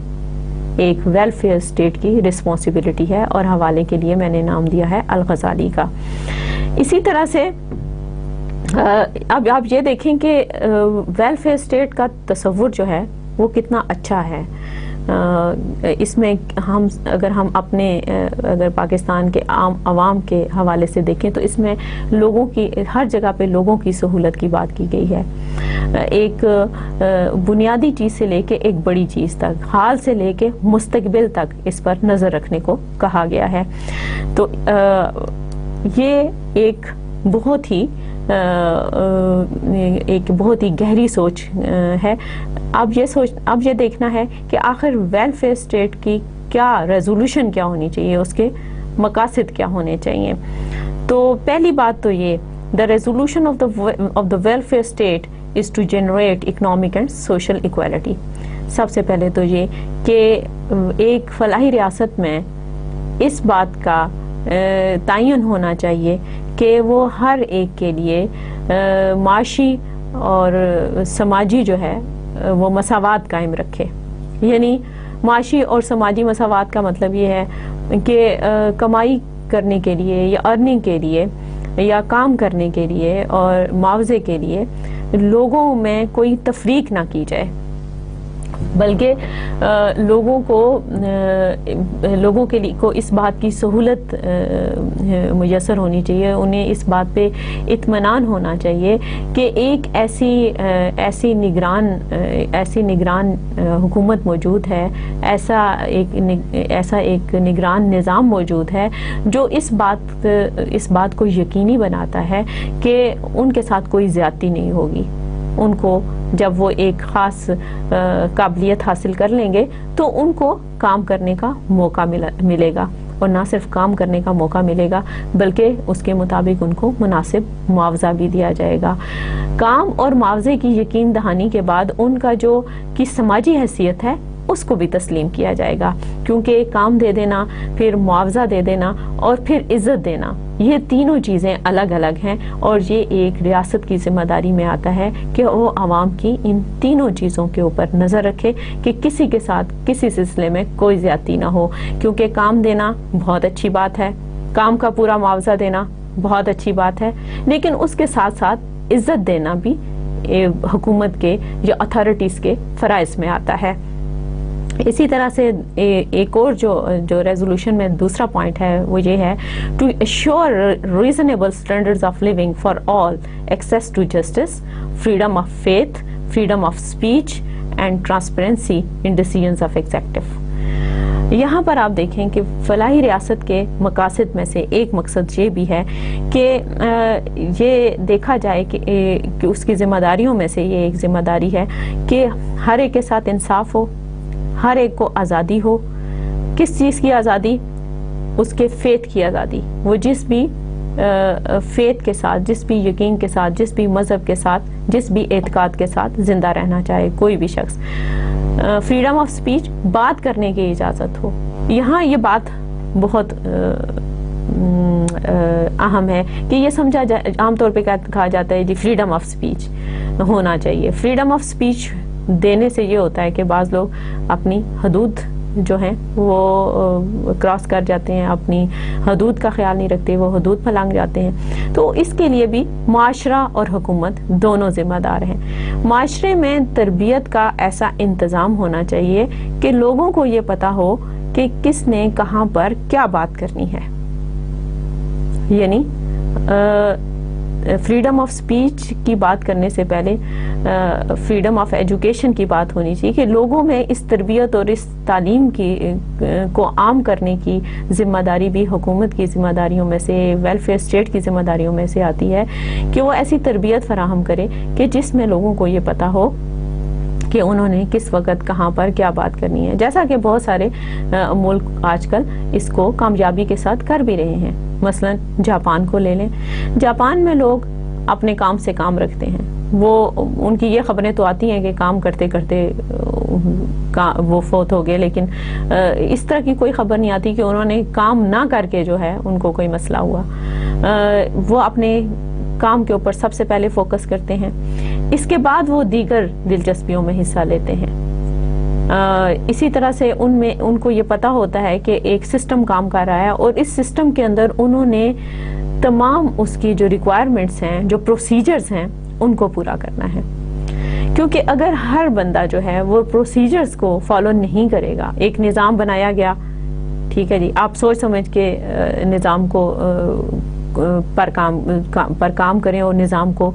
ایک ویلفیئر اسٹیٹ کی رسپانسبلٹی ہے، اور حوالے کے لیے میں نے نام دیا ہے الغزالی کا۔ اسی طرح سے اب آپ یہ دیکھیں کہ ویلفیئر اسٹیٹ کا تصور جو ہے وہ کتنا اچھا ہے۔ اس میں اگر پاکستان کے عوام کے حوالے سے دیکھیں تو اس میں لوگوں کی، ہر جگہ پہ لوگوں کی سہولت کی بات کی گئی ہے، ایک بنیادی چیز سے لے کے ایک بڑی چیز تک، حال سے لے کے مستقبل تک اس پر نظر رکھنے کو کہا گیا ہے۔ تو یہ ایک بہت ہی گہری سوچ ہے۔ اب یہ دیکھنا ہے کہ آخر ویلفیئر اسٹیٹ کی کیا ریزولوشن کیا ہونی چاہیے، اس کے مقاصد کیا ہونے چاہیے۔ تو پہلی بات تو یہ، the resolution of the welfare state is to generate economic and social equality۔ سب سے پہلے تو یہ کہ ایک فلاحی ریاست میں اس بات کا تعین ہونا چاہیے کہ وہ ہر ایک کے لیے معاشی اور سماجی جو ہے وہ مساوات قائم رکھے۔ یعنی معاشی اور سماجی مساوات کا مطلب یہ ہے کہ کمائی کرنے کے لیے یا ارننگ کے لیے یا کام کرنے کے لیے اور معاوضے کے لیے لوگوں میں کوئی تفریق نہ کی جائے، بلکہ لوگوں کے لیے کو اس بات کی سہولت میسر ہونی چاہیے، انہیں اس بات پہ اطمینان ہونا چاہیے کہ ایک ایسی نگران حکومت موجود ہے، ایسا ایک نگران نظام موجود ہے جو اس بات کو یقینی بناتا ہے کہ ان کے ساتھ کوئی زیادتی نہیں ہوگی۔ ان کو جب وہ ایک خاص قابلیت حاصل کر لیں گے تو ان کو کام کرنے کا موقع ملے گا، اور نہ صرف کام کرنے کا موقع ملے گا بلکہ اس کے مطابق ان کو مناسب معاوضہ بھی دیا جائے گا۔ کام اور معاوضے کی یقین دہانی کے بعد ان کا جو کی سماجی حیثیت ہے اس کو بھی تسلیم کیا جائے گا، کیونکہ کام دے دینا، پھر معاوضہ دے دینا اور پھر عزت دینا، یہ تینوں چیزیں الگ الگ ہیں، اور یہ ایک ریاست کی ذمہ داری میں آتا ہے کہ وہ عوام کی ان تینوں چیزوں کے اوپر نظر رکھے کہ کسی کے ساتھ کسی سلسلے میں کوئی زیادتی نہ ہو۔ کیونکہ کام دینا بہت اچھی بات ہے، کام کا پورا معاوضہ دینا بہت اچھی بات ہے، لیکن اس کے ساتھ ساتھ عزت دینا بھی حکومت کے یا اتھارٹیز کے فرائض میں آتا ہے۔ اسی طرح سے ایک اور جو ریزولوشن میں دوسرا پوائنٹ ہے وہ یہ ہے to ensure reasonable standards of living for all, access to justice, freedom of faith, freedom of speech and transparency in decisions of executive. یہاں پر آپ دیکھیں کہ فلاحی ریاست کے مقاصد میں سے ایک مقصد یہ بھی ہے کہ یہ دیکھا جائے کہ اس کی ذمہ داریوں میں سے یہ ایک ذمہ داری ہے کہ ہر ایک کے ساتھ انصاف ہو، ہر ایک کو آزادی ہو۔ کس چیز کی آزادی؟ اس کے فیتھ کی آزادی، وہ جس بھی فیتھ کے ساتھ، جس بھی یقین کے ساتھ، جس بھی مذہب کے ساتھ، جس بھی اعتقاد کے ساتھ زندہ رہنا چاہے کوئی بھی شخص۔ فریڈم آف سپیچ، بات کرنے کی اجازت ہو۔ یہاں یہ بات بہت اہم ہے کہ یہ سمجھا عام طور پہ کہا جاتا ہے جی فریڈم آف سپیچ ہونا چاہیے. فریڈم آف سپیچ دینے سے یہ ہوتا ہے کہ بعض لوگ اپنی حدود جو ہیں وہ کراس کر جاتے ہیں, اپنی حدود کا خیال نہیں رکھتے, وہ حدود پہ لنگ جاتے ہیں. تو اس کے لیے بھی معاشرہ اور حکومت دونوں ذمہ دار ہیں. معاشرے میں تربیت کا ایسا انتظام ہونا چاہیے کہ لوگوں کو یہ پتا ہو کہ کس نے کہاں پر کیا بات کرنی ہے. یعنی فریڈم آف سپیچ کی بات کرنے سے پہلے فریڈم آف ایجوکیشن کی بات ہونی چاہیے کہ لوگوں میں اس تربیت اور اس تعلیم کی کو عام کرنے کی ذمہ داری بھی حکومت کی ذمہ داریوں میں سے, ویلفیئر اسٹیٹ کی ذمہ داریوں میں سے آتی ہے کہ وہ ایسی تربیت فراہم کرے کہ جس میں لوگوں کو یہ پتا ہو کہ انہوں نے کس وقت کہاں پر کیا بات کرنی ہے. جیسا کہ بہت سارے ملک آج کل اس کو کامیابی کے ساتھ کر بھی رہے ہیں. مثلا جاپان کو لے لیں, جاپان میں لوگ اپنے کام سے کام رکھتے ہیں. وہ ان کی یہ خبریں تو آتی ہیں کہ کام کرتے کرتے وہ فوت ہو گئے, لیکن اس طرح کی کوئی خبر نہیں آتی کہ انہوں نے کام نہ کر کے جو ہے ان کو کوئی مسئلہ ہوا. وہ اپنے کام کے اوپر سب سے پہلے فوکس کرتے ہیں, اس کے بعد وہ دیگر دلچسپیوں میں حصہ لیتے ہیں. اسی طرح سے ان کو یہ پتا ہوتا ہے کہ ایک سسٹم کام کر رہا ہے اور اس سسٹم کے اندر انہوں نے تمام اس کی جو ریکوائرمنٹس ہیں, جو پروسیجرز ہیں, ان کو پورا کرنا ہے. کیونکہ اگر ہر بندہ جو ہے وہ پروسیجرز کو فالو نہیں کرے گا, ایک نظام بنایا گیا, ٹھیک ہے جی, آپ سوچ سمجھ کے نظام کو پر کام کریں اور نظام کو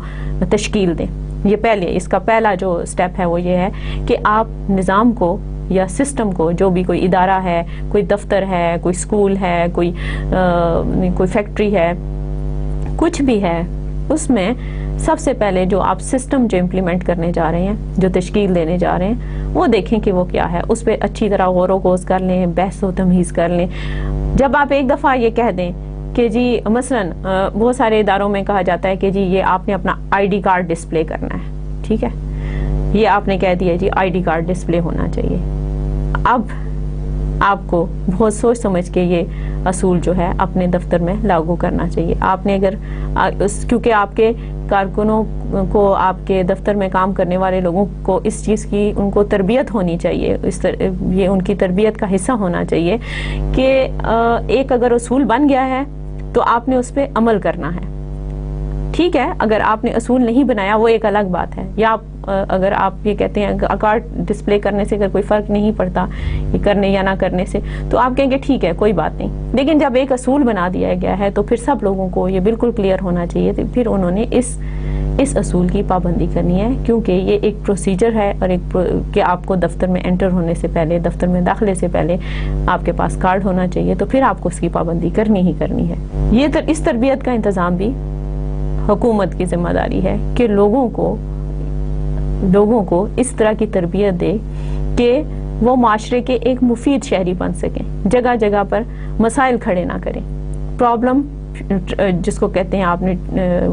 تشکیل دیں. یہ پہلے اس کا پہلا جو سٹیپ ہے وہ یہ ہے کہ آپ نظام کو یا سسٹم کو, جو بھی کوئی ادارہ ہے, کوئی دفتر ہے, کوئی اسکول ہے, کوئی فیکٹری ہے, کچھ بھی ہے, اس میں سب سے پہلے جو آپ سسٹم جو امپلیمنٹ کرنے جا رہے ہیں, جو تشکیل دینے جا رہے ہیں, وہ دیکھیں کہ وہ کیا ہے. اس پہ اچھی طرح غور و خوض کر لیں, بحث و تمیز کر لیں. جب آپ ایک دفعہ یہ کہہ دیں کہ جی مثلاً بہت سارے اداروں میں کہا جاتا ہے کہ جی یہ آپ نے اپنا آئی ڈی کارڈ ڈسپلے کرنا ہے, ٹھیک ہے, یہ آپ نے کہہ دیا جی آئی ڈی کارڈ ڈسپلے ہونا چاہیے. اب آپ کو بہت سوچ سمجھ کے یہ اصول جو ہے اپنے دفتر میں لاگو کرنا چاہیے. آپ نے اگر کیونکہ آپ کے کارکنوں کو, آپ کے دفتر میں کام کرنے والے لوگوں کو اس چیز کی ان کو تربیت ہونی چاہیے, یہ ان کی تربیت کا حصہ ہونا چاہیے کہ ایک اگر اصول بن گیا ہے تو آپ نے اس پہ عمل کرنا ہے. ٹھیک ہے, اگر آپ نے اصول نہیں بنایا وہ ایک الگ بات ہے, یا اگر آپ یہ کہتے ہیں کارڈ ڈسپلے کرنے سے اگر کوئی فرق نہیں پڑتا یہ کرنے یا نہ کرنے سے, تو آپ کہیں گے ٹھیک ہے کوئی بات نہیں. لیکن جب ایک اصول بنا دیا گیا ہے تو پھر سب لوگوں کو یہ بالکل کلیئر ہونا چاہیے, تو پھر انہوں نے اس اصول کی پابندی کرنی ہے, کیونکہ یہ ایک پروسیجر ہے اور کہ آپ کو دفتر میں انٹر ہونے سے پہلے, دفتر میں داخلے سے پہلے آپ کے پاس کارڈ ہونا چاہیے, تو پھر آپ کو اس کی پابندی کرنی ہی کرنی ہے. یہ اس تربیت کا انتظام بھی حکومت کی ذمہ داری ہے کہ لوگوں کو اس طرح کی تربیت دے کہ وہ معاشرے کے ایک مفید شہری بن سکیں, جگہ جگہ پر مسائل کھڑے نہ کریں. پرابلم جس کو کہتے ہیں, آپ نے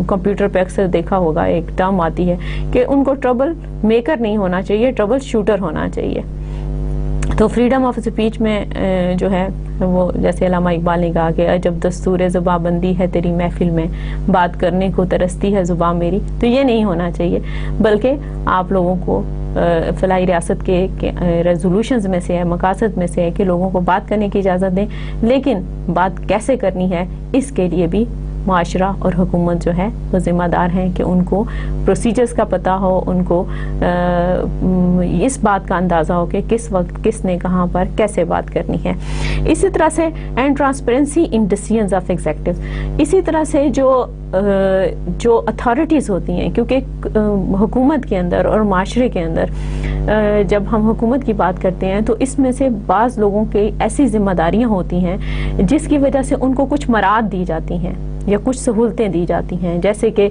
کمپیوٹر پہ اکثر دیکھا ہوگا ایک ٹرم آتی ہے کہ ان کو ٹربل میکر نہیں ہونا چاہیے, ٹربل شوٹر ہونا چاہیے. تو فریڈم آف اسپیچ میں جو ہے وہ جیسے علامہ اقبال نے کہا کہ جب دستور زباں بندی ہے تیری محفل میں, بات کرنے کو ترستی ہے زباں میری. تو یہ نہیں ہونا چاہیے, بلکہ آپ لوگوں کو فلاحی ریاست کے ریزولوشنز میں سے ہے, مقاصد میں سے ہے کہ لوگوں کو بات کرنے کی اجازت دیں, لیکن بات کیسے کرنی ہے اس کے لیے بھی معاشرہ اور حکومت جو ہے وہ ذمہ دار ہیں کہ ان کو پروسیجرز کا پتہ ہو, ان کو اس بات کا اندازہ ہو کہ کس وقت کس نے کہاں پر کیسے بات کرنی ہے. اسی طرح سے and transparency in decisions of executive, اسی طرح سے جو اتھارٹیز ہوتی ہیں, کیونکہ حکومت کے اندر اور معاشرے کے اندر جب ہم حکومت کی بات کرتے ہیں تو اس میں سے بعض لوگوں کی ایسی ذمہ داریاں ہوتی ہیں جس کی وجہ سے ان کو کچھ مراد دی جاتی ہیں یا کچھ سہولتیں دی جاتی ہیں, جیسے کہ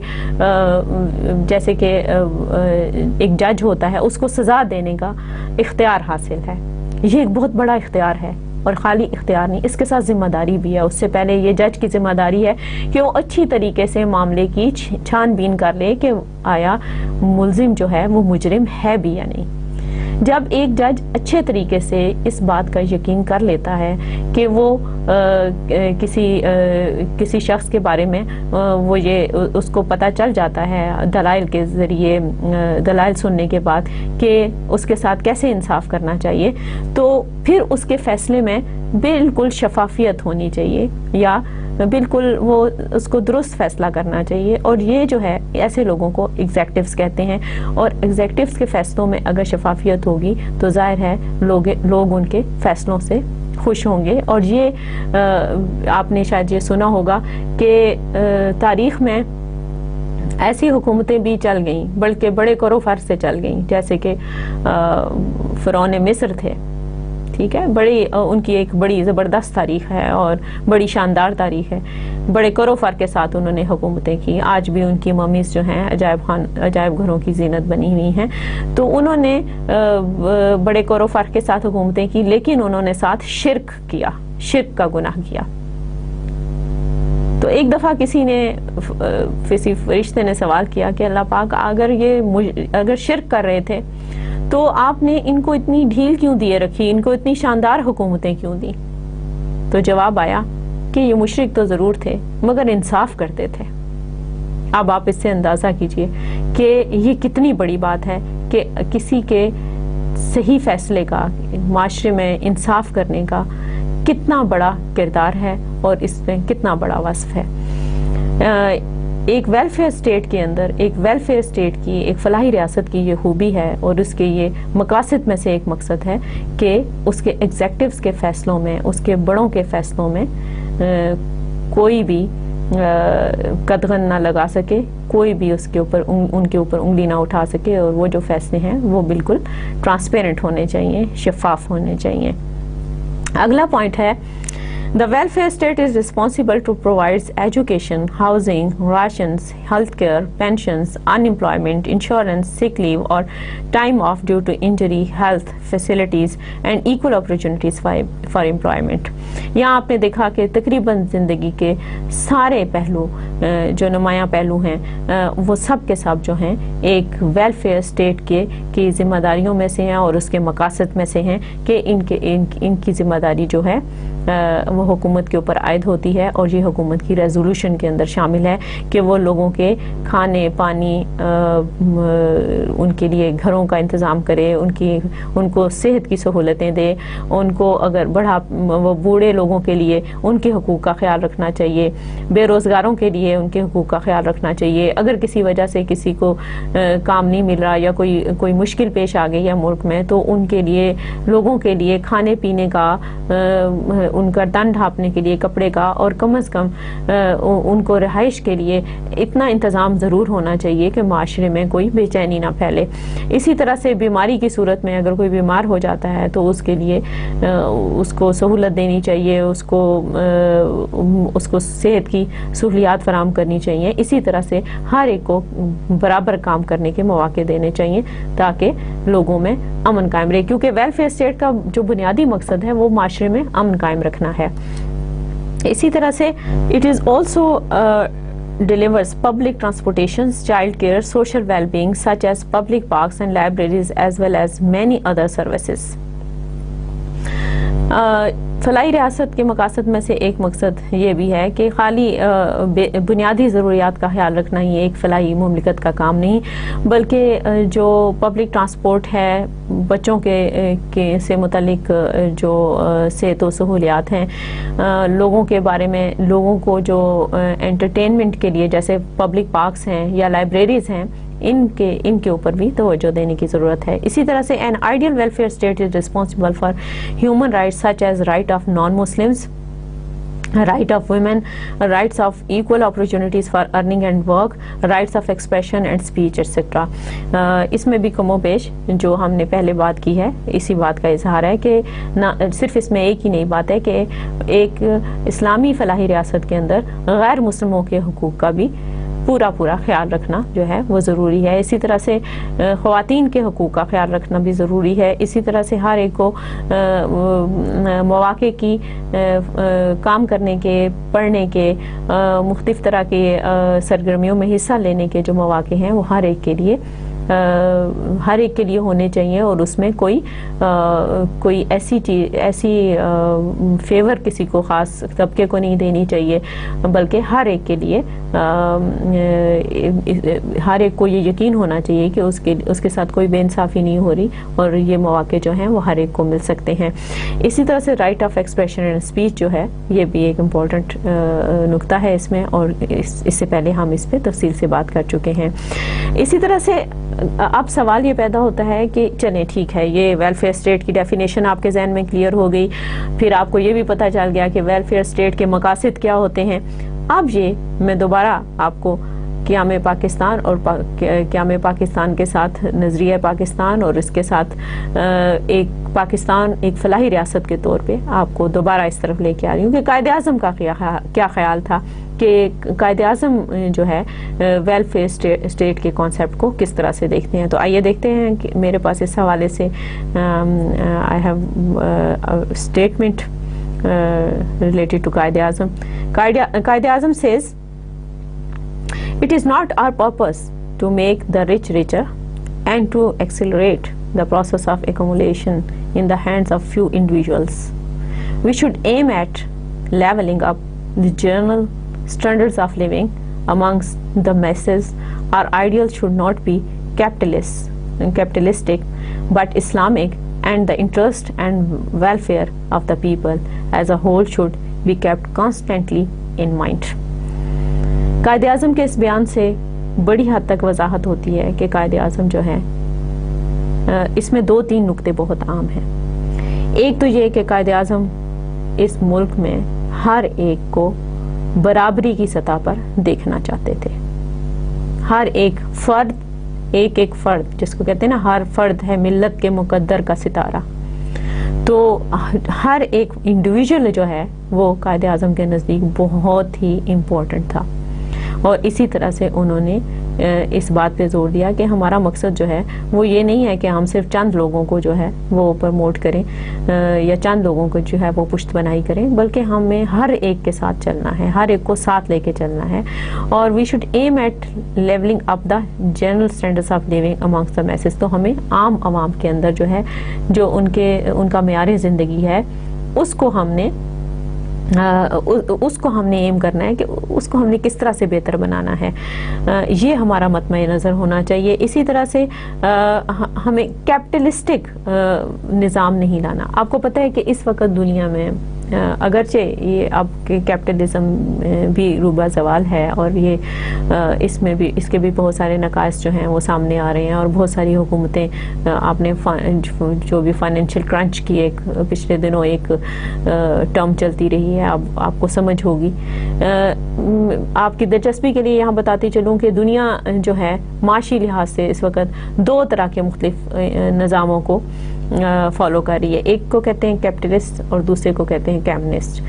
ایک جج ہوتا ہے, اس کو سزا دینے کا اختیار حاصل ہے. یہ ایک بہت بڑا اختیار ہے, اور خالی اختیار نہیں, اس کے ساتھ ذمہ داری بھی ہے. اس سے پہلے یہ جج کی ذمہ داری ہے کہ وہ اچھی طریقے سے معاملے کی چھان بین کر لے کہ آیا ملزم جو ہے وہ مجرم ہے بھی یا نہیں. جب ایک جج اچھے طریقے سے اس بات کا یقین کر لیتا ہے کہ وہ کسی شخص کے بارے میں وہ یہ اس کو پتہ چل جاتا ہے دلائل کے ذریعے، دلائل سننے کے بعد کہ اس کے ساتھ کیسے انصاف کرنا چاہیے، تو پھر اس کے فیصلے میں بالکل شفافیت ہونی چاہیے، یا بالکل وہ اس کو درست فیصلہ کرنا چاہیے. اور یہ جو ہے ایسے لوگوں کو ایگزیکٹوز کہتے ہیں، اور ایگزیکٹوز کے فیصلوں میں اگر شفافیت ہوگی تو ظاہر ہے لوگ ان کے فیصلوں سے خوش ہوں گے. اور یہ آپ نے شاید یہ سنا ہوگا کہ تاریخ میں ایسی حکومتیں بھی چل گئیں، بلکہ بڑے کرو فر سے چل گئیں، جیسے کہ فرعون مصر تھے، ٹھیک ہے، بڑی ان کی ایک بڑی زبردست تاریخ ہے اور بڑی شاندار تاریخ ہے. بڑے کرو فر کے ساتھ انہوں نے حکومتیں کی. آج بھی ان کی ممیز جو ہیں عجائب گھروں کی زینت بنی ہوئی ہیں. تو انہوں نے بڑے کرو فر کے ساتھ حکومتیں کی، لیکن انہوں نے ساتھ شرک کیا، شرک کا گناہ کیا. تو ایک دفعہ کسی فرشتے نے سوال کیا کہ اللہ پاک اگر شرک کر رہے تھے تو آپ نے ان کو اتنی ڈھیل کیوں دیے رکھی، ان کو اتنی شاندار حکومتیں کیوں دی؟ تو جواب آیا کہ یہ مشرک تو ضرور تھے مگر انصاف کرتے تھے. اب آپ اس سے اندازہ کیجئے کہ یہ کتنی بڑی بات ہے کہ کسی کے صحیح فیصلے کا، معاشرے میں انصاف کرنے کا کتنا بڑا کردار ہے اور اس میں کتنا بڑا وصف ہے. ایک ویلفیئر اسٹیٹ کے اندر، ایک ویلفیئر اسٹیٹ کی، ایک فلاحی ریاست کی یہ خوبی ہے اور اس کے یہ مقاصد میں سے ایک مقصد ہے کہ اس کے ایگزیکٹوز کے فیصلوں میں، اس کے بڑوں کے فیصلوں میں کوئی بھی قدغن نہ لگا سکے، کوئی بھی ان کے اوپر انگلی نہ اٹھا سکے، اور وہ جو فیصلے ہیں وہ بالکل ٹرانسپیرنٹ ہونے چاہیے، شفاف ہونے چاہیے. اگلا پوائنٹ ہے The welfare state is responsible to provide education, housing, rations, healthcare, pensions, unemployment, insurance, sick leave or time off due to injury, health facilities and equal opportunities for employment. یہاں آپ نے دیکھا کہ تقریباً زندگی کے سارے پہلو جو نمایاں پہلو ہیں وہ سب کے سب جو ہیں ایک ویلفیئر اسٹیٹ کی ذمہ داریوں میں سے ہیں اور اس کے مقاصد میں سے ہیں کہ ان کی ذمہ داری جو ہے وہ حکومت کے اوپر عائد ہوتی ہے، اور یہ حکومت کی ریزولوشن کے اندر شامل ہے کہ وہ لوگوں کے کھانے پانی، ان کے لیے گھروں کا انتظام کرے، ان کو صحت کی سہولتیں دے، ان کو اگر وہ بوڑھے لوگوں کے لیے ان کے حقوق کا خیال رکھنا چاہیے، بے روزگاروں کے لیے ان کے حقوق کا خیال رکھنا چاہیے. اگر کسی وجہ سے کسی کو کام نہیں مل رہا یا کوئی مشکل پیش آ گئی ہے ملک میں، تو ان کے لیے، لوگوں کے لیے کھانے پینے کا، ان کا تن ڈھانپنے کے لیے کپڑے کا، اور کم از کم ان کو رہائش کے لیے اتنا انتظام ضرور ہونا چاہیے کہ معاشرے میں کوئی بے چینی نہ پھیلے. اسی طرح سے بیماری کی صورت میں اگر کوئی بیمار ہو جاتا ہے تو اس کے لیے اس کو سہولت دینی چاہیے، اس کو صحت کی سہولیات فراہم کرنی چاہیے. اسی طرح سے ہر ایک کو برابر کام کرنے کے مواقع دینے چاہیے تاکہ لوگوں میں امن قائم رہے، کیونکہ ویلفیئر اسٹیٹ کا جو بنیادی مقصد ہے وہ معاشرے میں امن قائم رکھنا ہے. اسی طرح سے it is also delivers public transportation, child care, social well-being such as public parks and libraries as well as many other services. فلاحی ریاست کے مقاصد میں سے ایک مقصد یہ بھی ہے کہ خالی بنیادی ضروریات کا خیال رکھنا ہی ایک فلاحی مملکت کا کام نہیں، بلکہ جو پبلک ٹرانسپورٹ ہے، بچوں کے سے متعلق جو صحت و سہولیات ہیں، لوگوں کے بارے میں، لوگوں کو جو انٹرٹینمنٹ کے لیے جیسے پبلک پارکس ہیں یا لائبریریز ہیں، ان کے اوپر بھی توجہ دینے کی ضرورت ہے. اسی طرح سے an ideal welfare state is responsible for human rights such as right of non-Muslims, right of women, rights of equal opportunities for earning and work, rights of expression and speech etc. اس میں بھی کم و بیش جو ہم نے پہلے بات کی ہے اسی بات کا اظہار ہے کہ صرف اس میں ایک ہی نہیں بات ہے کہ ایک اسلامی فلاحی ریاست کے اندر غیر مسلموں کے حقوق کا بھی پورا خیال رکھنا جو ہے وہ ضروری ہے. اسی طرح سے خواتین کے حقوق کا خیال رکھنا بھی ضروری ہے. اسی طرح سے ہر ایک کو مواقع کی کام کرنے کے، پڑھنے کے، مختلف طرح کے سرگرمیوں میں حصہ لینے کے جو مواقع ہیں وہ ہر ایک کے لیے ہر ایک کے لیے ہونے چاہیے اور اس میں کوئی ایسی فیور کسی کو خاص طبقے کو نہیں دینی چاہیے، بلکہ ہر ایک کے لیے ہر ایک کو یہ یقین ہونا چاہیے کہ اس کے ساتھ کوئی بے انصافی نہیں ہو رہی اور یہ مواقع جو ہیں وہ ہر ایک کو مل سکتے ہیں۔ اسی طرح سے right of expression and speech جو ہے یہ بھی ایک امپورٹنٹ نقطہ ہے اس میں، اور اس سے پہلے ہم اس پہ تفصیل سے بات کر چکے ہیں۔ اسی طرح سے اب سوال یہ پیدا ہوتا ہے کہ چلیں ٹھیک ہے، یہ ویلفیئر اسٹیٹ کی ڈیفینیشن آپ کے ذہن میں کلیئر ہو گئی، پھر آپ کو یہ بھی پتہ چل گیا کہ ویلفیئر اسٹیٹ کے مقاصد کیا ہوتے ہیں۔ اب یہ میں دوبارہ آپ کو قیام پاکستان اور قیام پاکستان کے ساتھ نظریہ پاکستان اور اس کے ساتھ ایک پاکستان ایک فلاحی ریاست کے طور پہ آپ کو دوبارہ اس طرف لے کے آ رہی ہوں کہ قائد اعظم کا کیا خیال تھا، کہ قائد اعظم جو ہے ویلفیئر اسٹیٹ کے کانسیپٹ کو کس طرح سے دیکھتے ہیں۔ تو آئیے دیکھتے ہیں کہ میرے پاس اس حوالے سے I have statement related to Qaid Azam. Qaid Azam says, "It is not our purpose to make the rich richer and to accelerate the process of accumulation in the hands of few individuals. We should aim at leveling up the general standards of living amongst the masses. Our ideal should not be capitalistic but Islamic, and the interest and welfare of the people as a whole should be kept constantly in mind." Quaid Azam کے اس بیان سے بڑی حد تک وضاحت ہوتی ہے کہ قائد اعظم جو ہے اس میں 2-3 نقطے بہت عام ہیں۔ ایک تو یہ کہ قائد اعظم اس ملک میں ہر ایک کو برابری کی سطح پر دیکھنا چاہتے تھے۔ ہر ایک فرد جس کو کہتے ہیں نا، ہر فرد ہے ملت کے مقدر کا ستارہ، تو ہر ایک انڈیویجول جو ہے وہ قائد اعظم کے نزدیک بہت ہی امپورٹنٹ تھا، اور اسی طرح سے انہوں نے اس بات پہ زور دیا کہ ہمارا مقصد جو ہے وہ یہ نہیں ہے کہ ہم صرف چند لوگوں کو جو ہے وہ پروموٹ کریں یا چند لوگوں کو جو ہے وہ پشت بنائی کریں، بلکہ ہمیں ہر ایک کے ساتھ چلنا ہے، ہر ایک کو ساتھ لے کے چلنا ہے، اور we should aim at levelling up the general standards of living amongst the masses. تو ہمیں عام عوام کے اندر جو ہے جو ان کا معیار زندگی ہے اس کو ہم نے ایم کرنا ہے کہ اس کو ہم نے کس طرح سے بہتر بنانا ہے، یہ ہمارا مطمع نظر ہونا چاہیے۔ اسی طرح سے ہمیں کیپٹلسٹک نظام نہیں لانا۔ آپ کو پتہ ہے کہ اس وقت دنیا میں اگرچہ یہ اب کیپٹلزم بھی روبہ زوال ہے، اور یہ اس کے بھی بہت سارے نقائص جو ہیں وہ سامنے آ رہے ہیں، اور بہت ساری حکومتیں آپ نے جو بھی فائنینشیل کرنچ کی ایک پچھلے دنوں ایک ٹرم چلتی رہی ہے، اب آپ کو سمجھ ہوگی۔ آپ کی دلچسپی کے لیے یہاں بتاتی چلوں کہ دنیا جو ہے معاشی لحاظ سے اس وقت 2 طرح کے مختلف نظاموں کو فالو کر رہی ہے، ایک کو کہتے ہیں کیپٹلسٹ اور دوسرے کو کہتے ہیں کمیونسٹ۔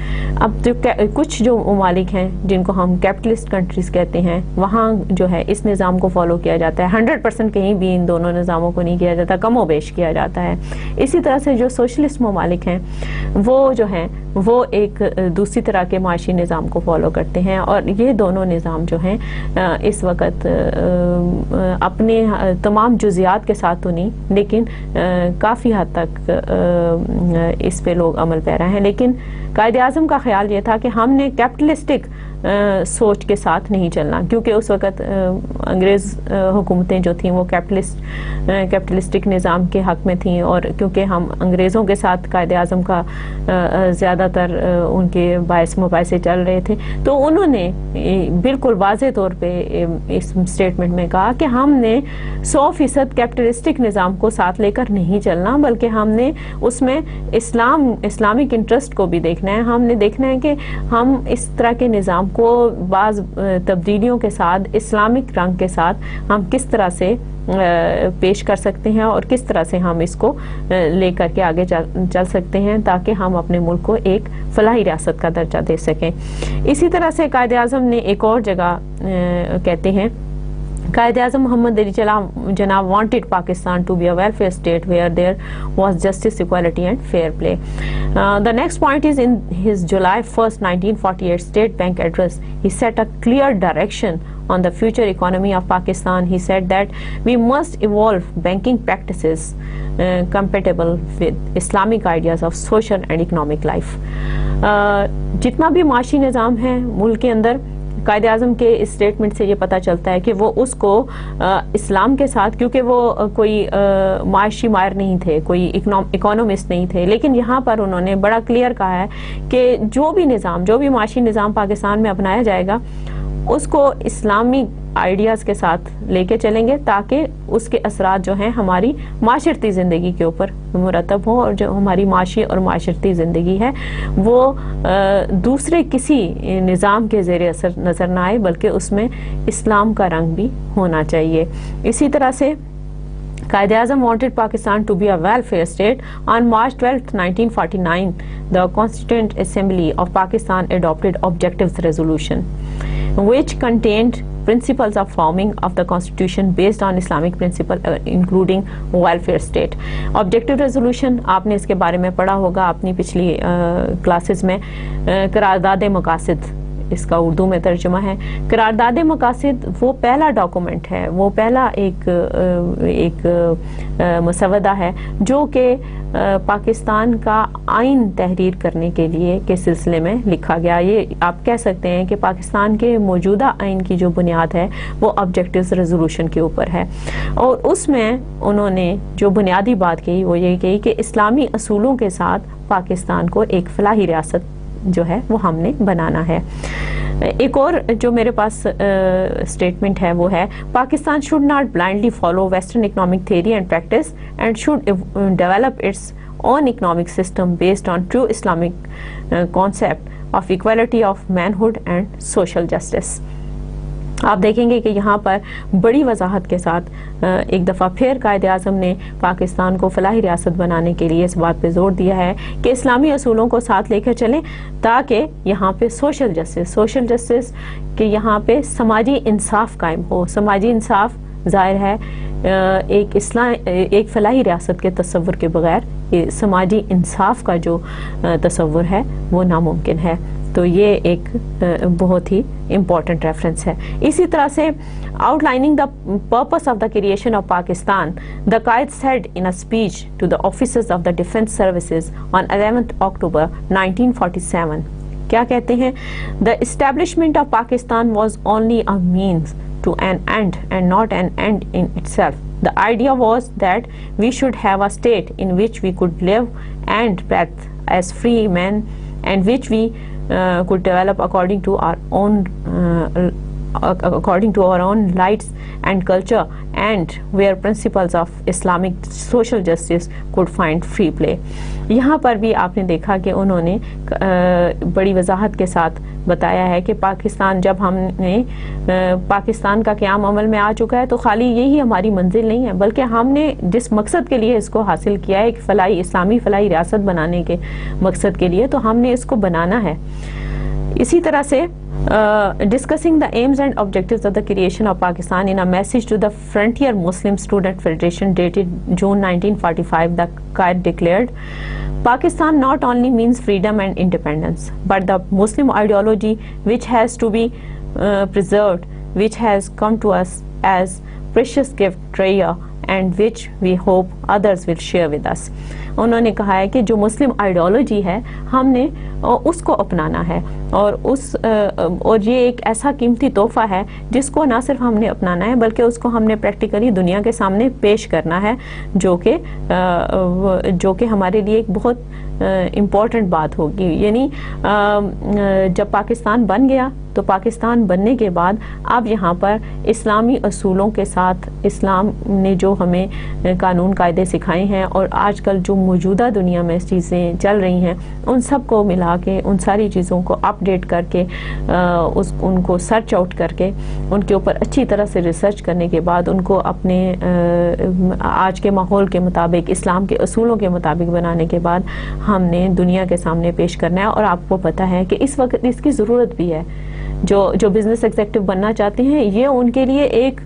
اب کچھ جو ممالک ہیں جن کو ہم کیپٹلسٹ کنٹریز کہتے ہیں، وہاں جو ہے اس نظام کو فالو کیا جاتا ہے، 100% کہیں بھی ان دونوں نظاموں کو نہیں کیا جاتا، کم و بیش کیا جاتا ہے۔ اسی طرح سے جو سوشلسٹ ممالک ہیں وہ جو ہیں وہ ایک دوسری طرح کے معاشی نظام کو فالو کرتے ہیں، اور یہ دونوں نظام جو ہیں اس وقت اپنے تمام جزیات کے ساتھ تو نہیں، لیکن کافی حد تک اس پہ لوگ عمل پیرا ہیں۔ لیکن قائد اعظم کا خیال یہ تھا کہ ہم نے کیپٹلسٹک سوچ کے ساتھ نہیں چلنا، کیونکہ اس وقت انگریز حکومتیں جو تھیں وہ کیپٹلسٹک نظام کے حق میں تھیں، اور کیونکہ ہم انگریزوں کے ساتھ قائد اعظم کا زیادہ تر ان کے باعث مباحثے چل رہے تھے، تو انہوں نے بالکل واضح طور پہ اس اسٹیٹمنٹ میں کہا کہ ہم نے 100% کیپٹلسٹک نظام کو ساتھ لے کر نہیں چلنا، بلکہ ہم نے اس میں اسلامک انٹرسٹ کو بھی دیکھنا ہے۔ ہم نے دیکھنا ہے کہ ہم اس طرح کے نظام کو بعض تبدیلیوں کے ساتھ، اسلامک رنگ کے ساتھ ہم کس طرح سے پیش کر سکتے ہیں، اور کس طرح سے ہم اس کو لے کر کے آگے چل سکتے ہیں تاکہ ہم اپنے ملک کو ایک فلاحی ریاست کا درجہ دے سکیں۔ اسی طرح سے قائد اعظم نے ایک اور جگہ کہتے ہیں Qaid Azam Muhammad Ali Janab wanted Pakistan to be a welfare state where there was justice, equality and fair play. The next point is in his July 1st, 1948 State Bank address, he set a clear direction on the future economy of Pakistan. He said that we must evolve banking practices compatible with Islamic ideas of social and economic life. جتنا بھی معاشی نظام ہے ملک کے اندر، قائد اعظم کے statement سے یہ پتہ چلتا ہے کہ وہ اس کو اسلام کے ساتھ، کیونکہ وہ کوئی معاشی ماہر نہیں تھے، کوئی اکانومسٹ نہیں تھے، لیکن یہاں پر انہوں نے بڑا کلیئر کہا ہے کہ جو بھی نظام، جو بھی معاشی نظام پاکستان میں اپنایا جائے گا اس کو اسلامی آئیڈیاز کے ساتھ لے کے چلیں گے تاکہ اس کے اثرات جو ہیں ہماری معاشرتی زندگی کے اوپر مرتب ہوں، اور جو ہماری معاشی اور معاشرتی زندگی ہے وہ دوسرے کسی نظام کے زیر اثر نظر نہ آئے، بلکہ اس میں اسلام کا رنگ بھی ہونا چاہیے. اسی طرح سے Quaid Azam wanted Pakistan to be a welfare state. On March 12, 1949, the Constituent Assembly of Pakistan adopted Objectives Resolution, which contained principles of forming of the constitution based on Islamic principle, including welfare state. Objective resolution آپ نے اس کے بارے میں پڑھا ہوگا اپنی پچھلی classes میں. قرارداد مقاصد اس کا اردو میں ترجمہ ہے. قرارداد مقاصد وہ پہلا ڈاکومنٹ ہے، وہ پہلا ایک مسودہ ہے جو کہ پاکستان کا آئین تحریر کرنے کے لیے کے سلسلے میں لکھا گیا. یہ آپ کہہ سکتے ہیں کہ پاکستان کے موجودہ آئین کی جو بنیاد ہے وہ آبجیکٹیوز ریزولوشن کے اوپر ہے، اور اس میں انہوں نے جو بنیادی بات کہی وہ یہ کہی کہ اسلامی اصولوں کے ساتھ پاکستان کو ایک فلاحی ریاست جو ہے وہ ہم نے بنانا ہے. ایک اور جو میرے پاس اسٹیٹمنٹ ہے وہ ہے Pakistan should not blindly follow western economic theory and practice and should develop its own economic system based on true Islamic concept of equality of mankind and social justice. آپ دیکھیں گے کہ یہاں پر بڑی وضاحت کے ساتھ ایک دفعہ پھر قائد اعظم نے پاکستان کو فلاحی ریاست بنانے کے لیے اس بات پہ زور دیا ہے کہ اسلامی اصولوں کو ساتھ لے کر چلیں تاکہ یہاں پہ سوشل جسٹس کہ یہاں پہ سماجی انصاف قائم ہو. سماجی انصاف ظاہر ہے ایک فلاحی ریاست کے تصور کے بغیر سماجی انصاف کا جو تصور ہے وہ ناممکن ہے. تو یہ ایک بہت ہی امپورٹنٹ ریفرنس ہے. اسی طرح سے outlining the purpose of the creation of Pakistan, the Quaid said in a speech to the officers of the defence services on 11 October 1947. کیا کہتے ہیں؟ The establishment of Pakistan was only a means to an end and not an end in itself. The idea was that we should have a state in which we could live and breathe as free men, and which we could develop according to our own lights and culture, and where principles of Islamic social justice could find free play. یہاں پر بھی آپ نے دیکھا کہ انہوں نے بڑی وضاحت کے ساتھ بتایا ہے کہ پاکستان جب ہم نے پاکستان کا قیام عمل میں آ چکا ہے تو خالی یہی ہماری منزل نہیں ہے، بلکہ ہم نے جس مقصد کے لیے اس کو حاصل کیا ہے، ایک اسلامی فلاحی ریاست بنانے کے مقصد کے لیے، تو ہم نے اس کو بنانا ہے. اسی طرح سے discussing the aims and objectives of the creation of Pakistan in a message to the Frontier Muslim Student Federation dated June 1945, the Qaid declared, Pakistan not only means freedom and independence, but the Muslim ideology which has to be preserved, which has come to us as precious gift treasure, and which we hope others will share with us. انہوں نے کہا ہے کہ جو مسلم ideology ہے ہم نے اس کو اپنانا ہے، اور یہ ایک ایسا قیمتی تحفہ ہے جس کو نہ صرف ہم نے اپنانا ہے بلکہ اس کو ہم نے پریکٹیکلی دنیا کے سامنے پیش کرنا ہے، جو کہ ہمارے لیے ایک بہت امپورٹنٹ بات ہوگی. یعنی جب پاکستان بن گیا تو پاکستان بننے کے بعد اب یہاں پر اسلامی اصولوں کے ساتھ اسلام نے جو ہمیں قانون قاعدے سکھائے ہیں اور آج کل جو موجودہ دنیا میں چیزیں چل رہی ہیں ان سب کو ملا کے، ان ساری چیزوں کو اپ ڈیٹ کر کے، ان کو سرچ آؤٹ کر کے، ان کے اوپر اچھی طرح سے ریسرچ کرنے کے بعد ان کو اپنے آج کے ماحول کے مطابق، اسلام کے اصولوں کے مطابق بنانے کے بعد ہم نے دنیا کے سامنے پیش کرنا ہے. اور آپ کو پتہ ہے کہ اس وقت اس کی ضرورت بھی ہے. جو بزنس ایگزیکٹو بننا چاہتے ہیں، یہ ان کے لیے ایک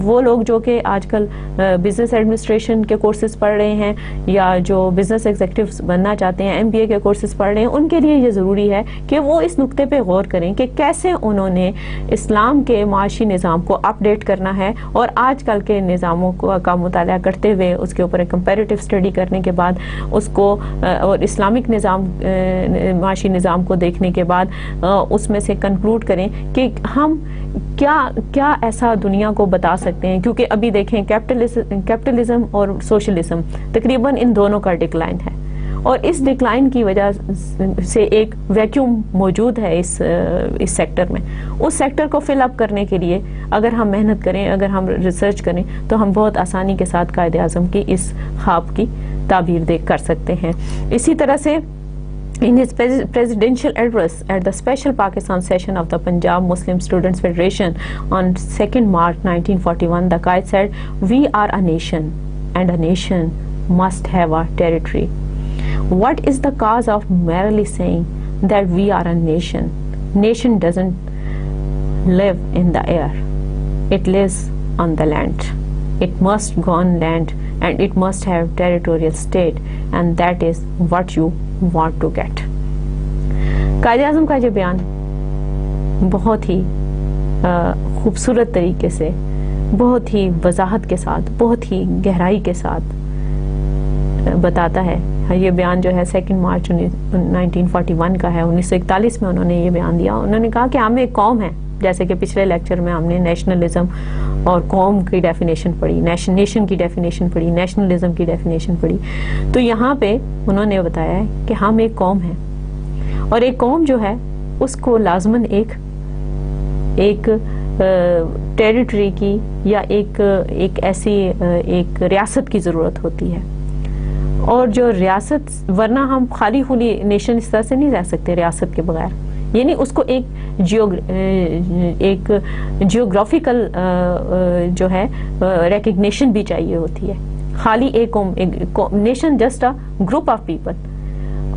وہ لوگ جو کہ آج کل بزنس ایڈمنسٹریشن کے کورسز پڑھ رہے ہیں یا جو بزنس ایگزیکٹوز بننا چاہتے ہیں MBA کے کورسز پڑھ رہے ہیں، ان کے لیے یہ ضروری ہے کہ وہ اس نقطے پہ غور کریں کہ کیسے انہوں نے اسلام کے معاشی نظام کو اپڈیٹ کرنا ہے، اور آج کل کے نظاموں کا مطالعہ کرتے ہوئے اس کے اوپر ایک کمپیریٹو اسٹڈی کرنے کے بعد اس کو اور اسلامک نظام معاشی نظام کو دیکھنے کے بعد اس میں سے کنکلوڈ کریں کہ ہم کیا ایسا دنیا کو بتا سکتے ہیں. کیونکہ ابھی دیکھیں کیپٹلزم اور سوشلزم تقریباً ان دونوں کا ڈکلائن ہے، اور اس ڈکلائن کی وجہ سے ایک ویکیوم موجود ہے اس سیکٹر میں. اس سیکٹر کو فل اپ کرنے کے لیے اگر ہم محنت کریں، اگر ہم ریسرچ کریں، تو ہم بہت آسانی کے ساتھ قائد اعظم کی اس خواب کی تعبیر کر سکتے ہیں. اسی طرح سے in his presidential address at the special Pakistan session of the Punjab Muslim Students Federation on 2nd March 1941, the Qaid said, "We are a nation, and a nation must have a territory. What is the cause of merely saying that we are a nation? Nation doesn't live in the air. It lives on the land. It must go on land, and it must have territorial state, and that is what you want to get." Quaid Azam کا یہ بیان بہت ہی خوبصورت طریقے سے، بہت ہی وضاحت کے ساتھ، بہت ہی گہرائی کے ساتھ بتاتا ہے. یہ بیان جو ہے 2 مارچ 1941 کا ہے. 1941 میں انہوں نے یہ بیان دیا. انہوں نے کہا کہ ہم ایک قوم ہیں، جیسے کہ پچھلے لیکچر میں ہم نے نیشنلزم اور قوم کی ڈیفینیشن پڑھی، نیشن کی ڈیفینیشن پڑھی، نیشنلزم کی ڈیفینیشن پڑھی. تو یہاں پہ انہوں نے بتایا ہے کہ ہم ایک قوم ہیں، اور ایک قوم جو ہے اس کو لازماً ایک ٹیریٹری کی یا ایک ایسی ایک ریاست کی ضرورت ہوتی ہے. اور جو ریاست، ورنہ ہم خالی نیشن اس طرح سے نہیں رہ سکتے ریاست کے بغیر. یعنی اس کو ایک جیوگرافیکل جو ہے ریکگنیشن بھی چاہیے ہوتی ہے. خالی ایک nation just a group of people.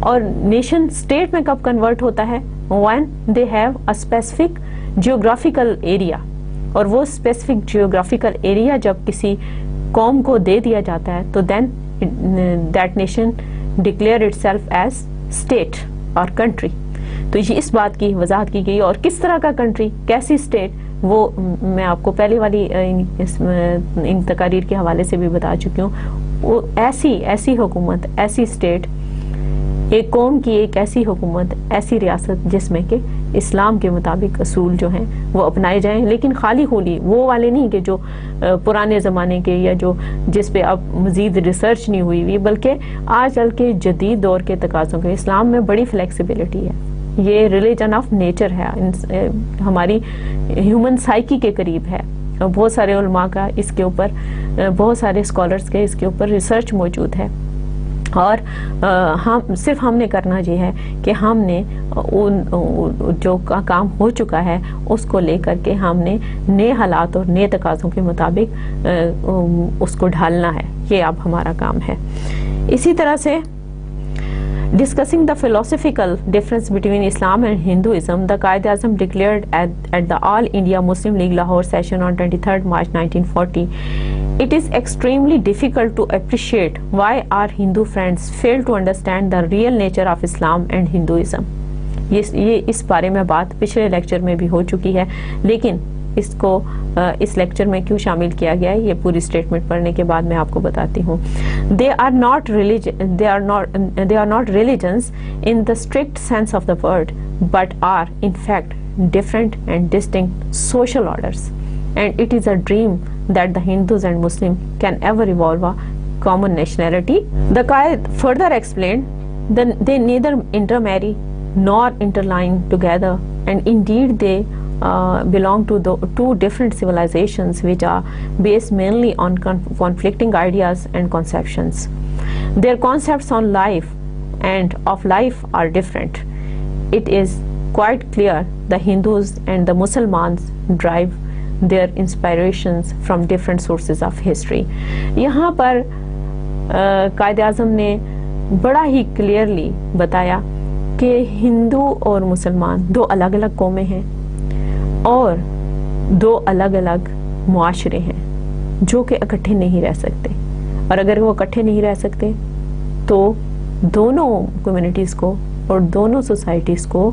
اور نیشن اسٹیٹ میں کب کنورٹ ہوتا ہے؟ when they have a specific geographical area. اور وہ اسپیسیفک جیوگرافیکل ایریا جب کسی قوم کو دے دیا جاتا ہے تو then that nation declare itself as state اور کنٹری. تو یہ اس بات کی وضاحت کی گئی. اور کس طرح کا کنٹری، کیسی اسٹیٹ، وہ میں آپ کو پہلے والی ان تقاریر کے حوالے سے بھی بتا چکی ہوں. وہ ایسی حکومت، ایسی اسٹیٹ، ایک قوم کی ایک ایسی حکومت، ایسی ریاست جس میں کہ اسلام کے مطابق اصول جو ہیں وہ اپنائے جائیں. لیکن خالی وہ والے نہیں کہ جو پرانے زمانے کے یا جس پہ اب مزید ریسرچ نہیں ہوئی بلکہ آج کل کے جدید دور کے تقاضوں کے. اسلام میں بڑی فلیکسیبلٹی ہے. یہ ریلیجن آف نیچر ہے، ہماری ہیومن سائیکی کے قریب ہے. بہت سارے علماء کا اس کے اوپر، بہت سارے اسکالرس کے اس کے اوپر ریسرچ موجود ہے. اور ہم نے کرنا یہ ہے کہ ہم نے جو کام ہو چکا ہے اس کو لے کر کے ہم نے نئے حالات اور نئے تقاضوں کے مطابق اس کو ڈھالنا ہے. یہ اب ہمارا کام ہے. اسی طرح سے discussing the philosophical difference between Islam and Hinduism, the Qaid Azam declared at the All India Muslim League Lahore session on 23rd March 1940, "It is extremely difficult to appreciate why our Hindu friends fail to understand the real nature of Islam and Hinduism." یہ اس بارے میں بات پچھلے lecture میں بھی ہو چکی ہے، لیکن اس کو اس لیکچر میں کیوں شامل کیا گیا ہے یہ پوری سٹیٹمنٹ پڑھنے کے بعد میں آپ کو بتاتی ہوں. They are not religions in the strict sense of the word, but are in fact different and distinct social orders. And it is a dream that the Hindus and Muslims can ever evolve a common nationality. The Qaid further explained that they neither intermarry nor interline together, and indeed they belong to the two different civilizations which are based mainly on conflicting ideas and conceptions. Their concepts on life and of life are different. It is quite clear the Hindus and the Muslims derive their inspirations from different sources of history. یہاں پر قائد اعظم نے بڑا ہی clearly بتایا کہ ہندو اور مسلمان دو الگ الگ قومیں ہیں اور دو الگ الگ معاشرے ہیں جو کہ اکٹھے نہیں رہ سکتے، اور اگر وہ اکٹھے نہیں رہ سکتے تو دونوں کمیونٹیز کو اور دونوں سوسائٹیز کو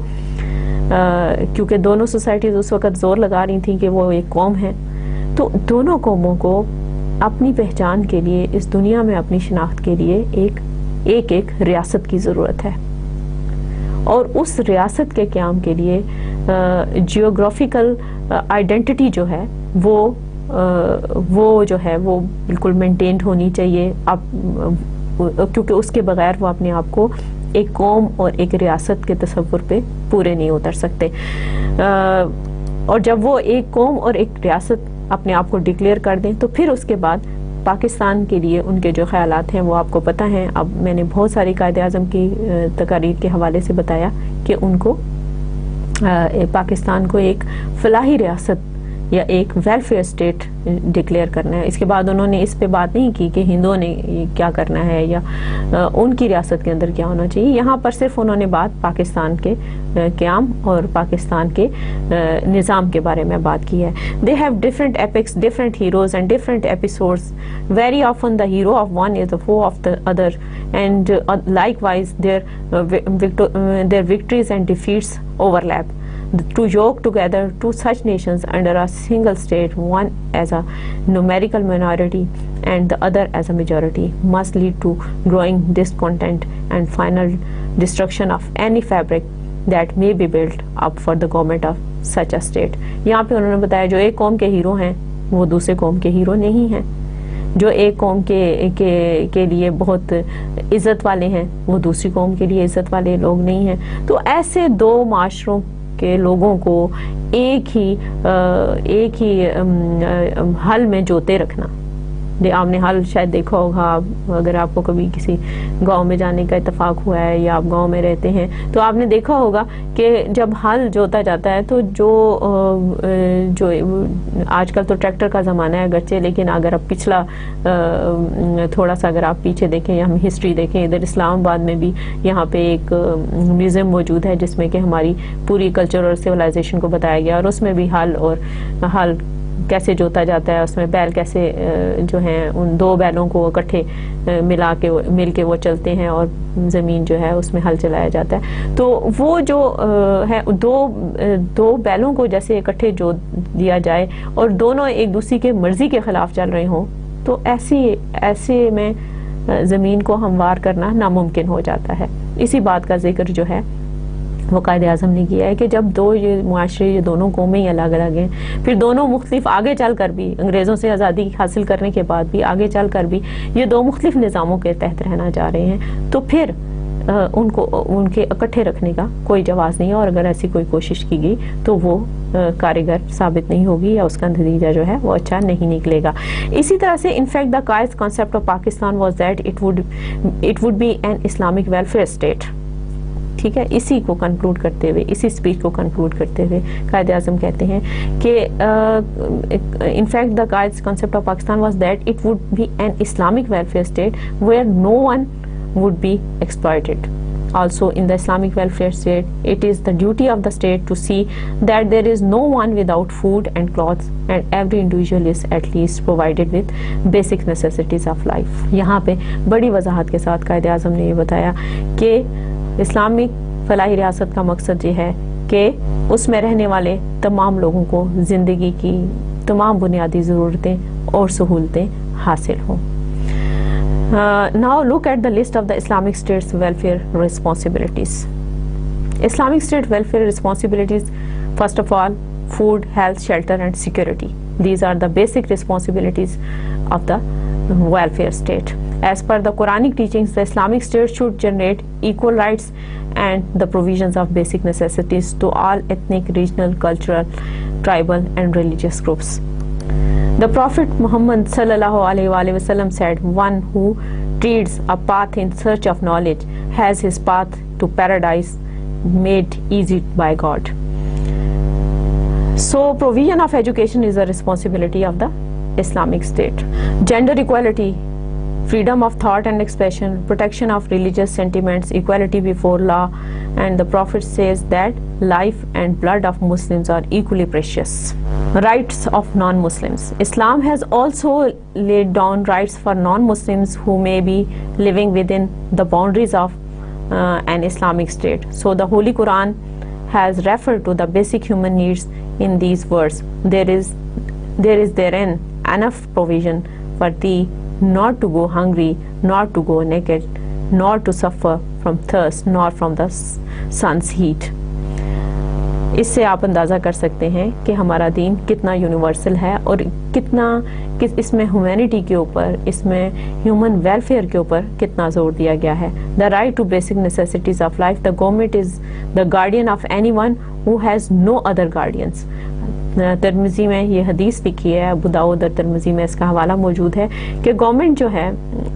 کیونکہ دونوں سوسائٹیز اس وقت زور لگا رہی تھیں کہ وہ ایک قوم ہے، تو دونوں قوموں کو اپنی پہچان کے لیے اس دنیا میں اپنی شناخت کے لیے ایک ریاست کی ضرورت ہے، اور اس ریاست کے قیام کے لیے جیوگرافیکل آئیڈینٹی جو ہے وہ جو ہے وہ بالکل مینٹینڈ ہونی چاہیے، کیونکہ اس کے بغیر وہ اپنے آپ کو ایک قوم اور ایک ریاست کے تصور پہ پورے نہیں اتر سکتے، اور جب وہ ایک قوم اور ایک ریاست اپنے آپ کو ڈکلیئر کر دیں تو پھر اس کے بعد پاکستان کے لیے ان کے جو خیالات ہیں وہ آپ کو پتہ ہیں۔ اب میں نے بہت ساری قائد اعظم کی تقاریر کے حوالے سے بتایا کہ ان کو پاکستان کو ایک فلاحی ریاست یا ایک ویلفیئر اسٹیٹ ڈکلیئر کرنا ہے۔ اس کے بعد انہوں نے اس پہ بات نہیں کی کہ ہندوؤں نے کیا کرنا ہے یا ان کی ریاست کے اندر کیا ہونا چاہیے، یہاں پر صرف انہوں نے بات پاکستان کے قیام اور پاکستان کے نظام کے بارے میں بات کی ہے۔ They have different epics, different heroes and different episodes. Very often the hero of one is the foe of the other, and likewise their victories and defeats overlap. To yoke together two such nations under a single state, one as a numerical minority and the other as a majority, must lead to growing discontent and final destruction of any fabric that may be built up for the government of such a state. یہاں پہ انہوں نے بتایا جو ایک قوم کے hero ہیں وہ دوسرے قوم کے ہیرو نہیں ہیں، جو ایک قوم کے لیے بہت عزت والے ہیں وہ دوسری قوم کے لیے عزت والے لوگ نہیں ہیں۔ تو ایسے دو معاشروں کے لوگوں کو ایک ہی حل میں جوتے رکھنا، آپ نے حل شاید دیکھا ہوگا اگر آپ کو کبھی کسی گاؤں میں جانے کا اتفاق ہوا ہے یا آپ گاؤں میں رہتے ہیں تو آپ نے دیکھا ہوگا کہ جب حل جوتا جاتا ہے تو جو آج کل تو ٹریکٹر کا زمانہ ہے اگرچہ، لیکن اگر آپ پچھلا تھوڑا سا اگر آپ پیچھے دیکھیں یا ہم ہسٹری دیکھیں، ادھر اسلام آباد میں بھی یہاں پہ ایک میوزیم موجود ہے جس میں کہ ہماری پوری کلچر اور سویلائزیشن کو بتایا گیا، اور اس میں بھی حل کیسے جوتا جاتا ہے، اس میں بیل کیسے جو ہیں ان دو بیلوں کو اکٹھے مل کے وہ چلتے ہیں اور زمین جو ہے اس میں ہل چلایا جاتا ہے۔ تو وہ جو ہے دو بیلوں کو جیسے اکٹھے جوت دیا جائے اور دونوں ایک دوسری کے مرضی کے خلاف چل رہے ہوں تو ایسے میں زمین کو ہموار کرنا ناممکن ہو جاتا ہے۔ اسی بات کا ذکر جو ہے وہ قائد اعظم نے کیا ہے کہ جب دو یہ معاشرے یہ دونوں قومیں ہی الگ الگ ہیں، پھر دونوں مختلف آگے چل کر بھی انگریزوں سے آزادی حاصل کرنے کے بعد بھی آگے چل کر بھی یہ دو مختلف نظاموں کے تحت رہنا چاہ رہے ہیں، تو پھر ان کے اکٹھے رکھنے کا کوئی جواز نہیں ہے، اور اگر ایسی کوئی کوشش کی گئی تو وہ کارگر ثابت نہیں ہوگی یا اس کا نتیجہ جو ہے وہ اچھا نہیں نکلے گا۔ اسی طرح سے in fact the Quaid's concept of Pakistan was that it would be an Islamic welfare state. ٹھیک ہے، اسی کو کنکلوڈ کرتے ہوئے، اسی اسپیچ کو کنکلوڈ کرتے ہوئے قائد اعظم کہتے ہیں کہ in fact the Quaid's concept of Pakistan was that it would be an Islamic welfare state where no one would be exploited. Also in the Islamic welfare state, it is the duty of the state to see that there is no one without food and clothes and every individual is at least provided with basic necessities of life. یہاں پہ بڑی وضاحت کے ساتھ قائد اعظم نے یہ بتایا کہ اسلامک فلاحی ریاست کا مقصد یہ ہے کہ اس میں رہنے والے تمام لوگوں کو زندگی کی تمام بنیادی ضرورتیں اور سہولتیں حاصل ہوں۔ Now look at the list of the Islamic State's welfare responsibilities. Islamic State welfare responsibilities, first of all, food, health, shelter and security. These are the basic responsibilities of the welfare state. As per the Quranic teachings, the Islamic State should generate equal rights and the provisions of basic necessities to all ethnic, regional, cultural, tribal and religious groups. The Prophet Muhammad sallallahu alaihi wasallam said, "One who treads a path in search of knowledge has his path to paradise made easy by God." So provision of education is a responsibility of the Islamic State. Gender equality, freedom of thought and expression, protection of religious sentiments, equality before law and the Prophet says that life and blood of Muslims are equally precious. Rights of non-Muslims. Islam has also laid down rights for non-Muslims who may be living within the boundaries of an Islamic state. So the Holy Quran has referred to the basic human needs in these words. There is therein enough provision for thee not to go hungry, not to go naked, nor to suffer from thirst, nor from the sun's heat. اس سے آپ اندازہ کر سکتے ہیں کہ ہمارا دین کتنا universal ہے اور اس میں ہیومینٹی کے اوپر، اس میں ہیومن ویلفیئر کے اوپر کتنا زور دیا گیا ہے. The right to basic necessities of life. The government is the guardian of any one who has no other guardians. Tirmidhi میں یہ حدیث لکھی ہے، ابو داؤد اور ترمذی میں اس کا حوالہ موجود ہے کہ گورنمنٹ جو ہے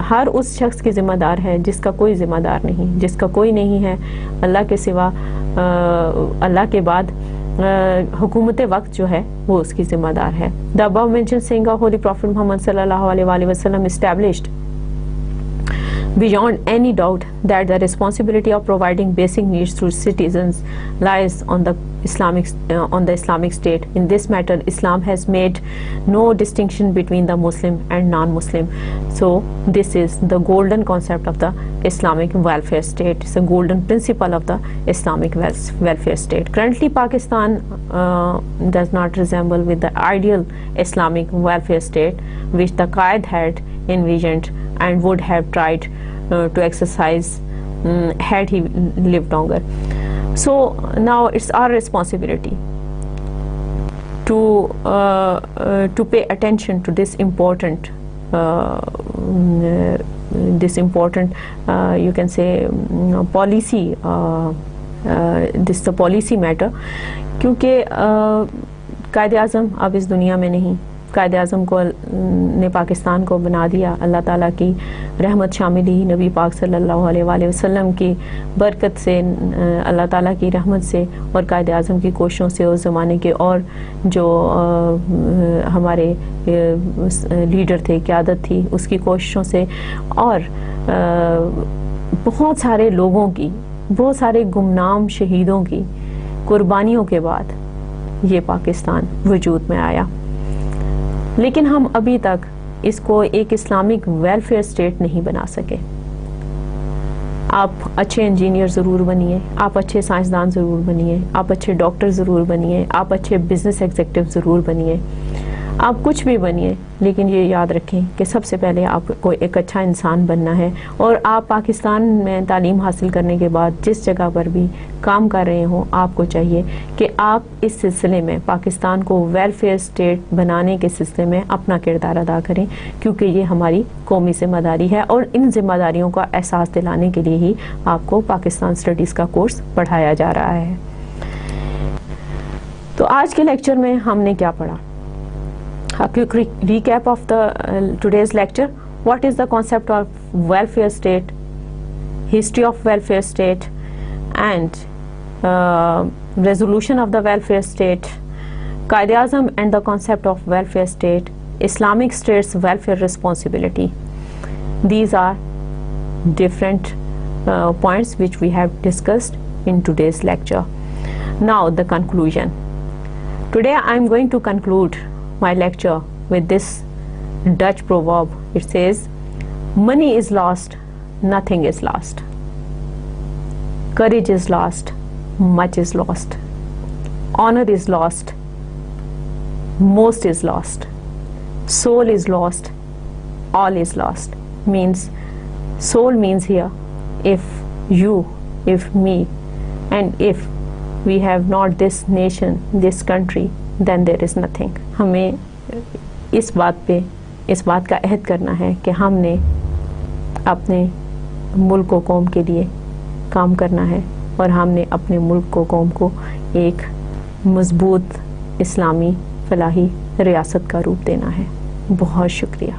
ہر اس شخص کی ذمہ دار ہے جس کا کوئی ذمہ دار نہیں، جس کا کوئی نہیں ہے اللہ کے سوا. اللہ کے بعد حکومت وقت جو ہے وہ اس کی ذمہ دار ہے. The above mentioned saying of Holy Prophet Muhammad sallallahu alaihi wasallam established beyond any doubt that the responsibility of providing basic needs to citizens lies on the Islamic State. In this matter, Islam has made no distinction between the Muslim and non-Muslim. So this is the golden concept of the Islamic welfare state. It's a golden principle of the Islamic welfare state. Currently, Pakistan does not resemble with the ideal Islamic welfare state which the Qaid had envisioned and would have tried to exercise had he lived longer. So now it's our responsibility to pay attention to this important you can say policy, this is the policy matter. کیونکہ قائد اعظم اب اس دنیا میں نہیں. قائد اعظم کو نے پاکستان کو بنا دیا. اللہ تعالیٰ کی رحمت شامل ہی نبی پاک صلی اللہ علیہ وآلہ وسلم کی برکت سے، اللہ تعالیٰ کی رحمت سے اور قائد اعظم کی کوششوں سے اس زمانے کے اور جو ہمارے لیڈر تھے، قیادت تھی، اس کی کوششوں سے اور بہت سارے لوگوں کی، بہت سارے گمنام شہیدوں کی قربانیوں کے بعد یہ پاکستان وجود میں آیا. لیکن ہم ابھی تک اس کو ایک اسلامک ویلفیئر سٹیٹ نہیں بنا سکے. آپ اچھے انجینئر ضرور بنیے، آپ اچھے سائنسدان ضرور بنیے، آپ اچھے ڈاکٹر ضرور بنیے، آپ اچھے بزنس ایگزیکٹو ضرور بنیے، آپ کچھ بھی بنیے، لیکن یہ یاد رکھیں کہ سب سے پہلے آپ کو ایک اچھا انسان بننا ہے. اور آپ پاکستان میں تعلیم حاصل کرنے کے بعد جس جگہ پر بھی کام کر رہے ہوں، آپ کو چاہیے کہ آپ اس سلسلے میں پاکستان کو ویلفیئر سٹیٹ بنانے کے سلسلے میں اپنا کردار ادا کریں، کیونکہ یہ ہماری قومی ذمہ داری ہے اور ان ذمہ داریوں کا احساس دلانے کے لیے ہی آپ کو پاکستان اسٹڈیز کا کورس پڑھایا جا رہا ہے. تو آج کے لیکچر میں ہم نے کیا پڑھا؟ A quick recap of today's lecture. What is the concept of welfare state, history of welfare state, and resolution of the welfare state, Qaid-e-Azam and the concept of welfare state, Islamic state's welfare responsibility. These are different points which we have discussed in today's lecture. Now the conclusion. Today I am going to conclude my lecture with this Dutch proverb. It says, money is lost, nothing is lost. Courage is lost, much is lost. Honor is lost, most is lost. Soul is lost, all is lost. Means, soul means here, if you, if me, and if we have not this nation, this country, then there is nothing. ہمیں اس بات کا عہد کرنا ہے کہ ہم نے اپنے ملک و قوم کے لیے کام کرنا ہے اور ہم نے اپنے ملک و قوم کو ایک مضبوط اسلامی فلاحی ریاست کا روپ دینا ہے. بہت شکریہ.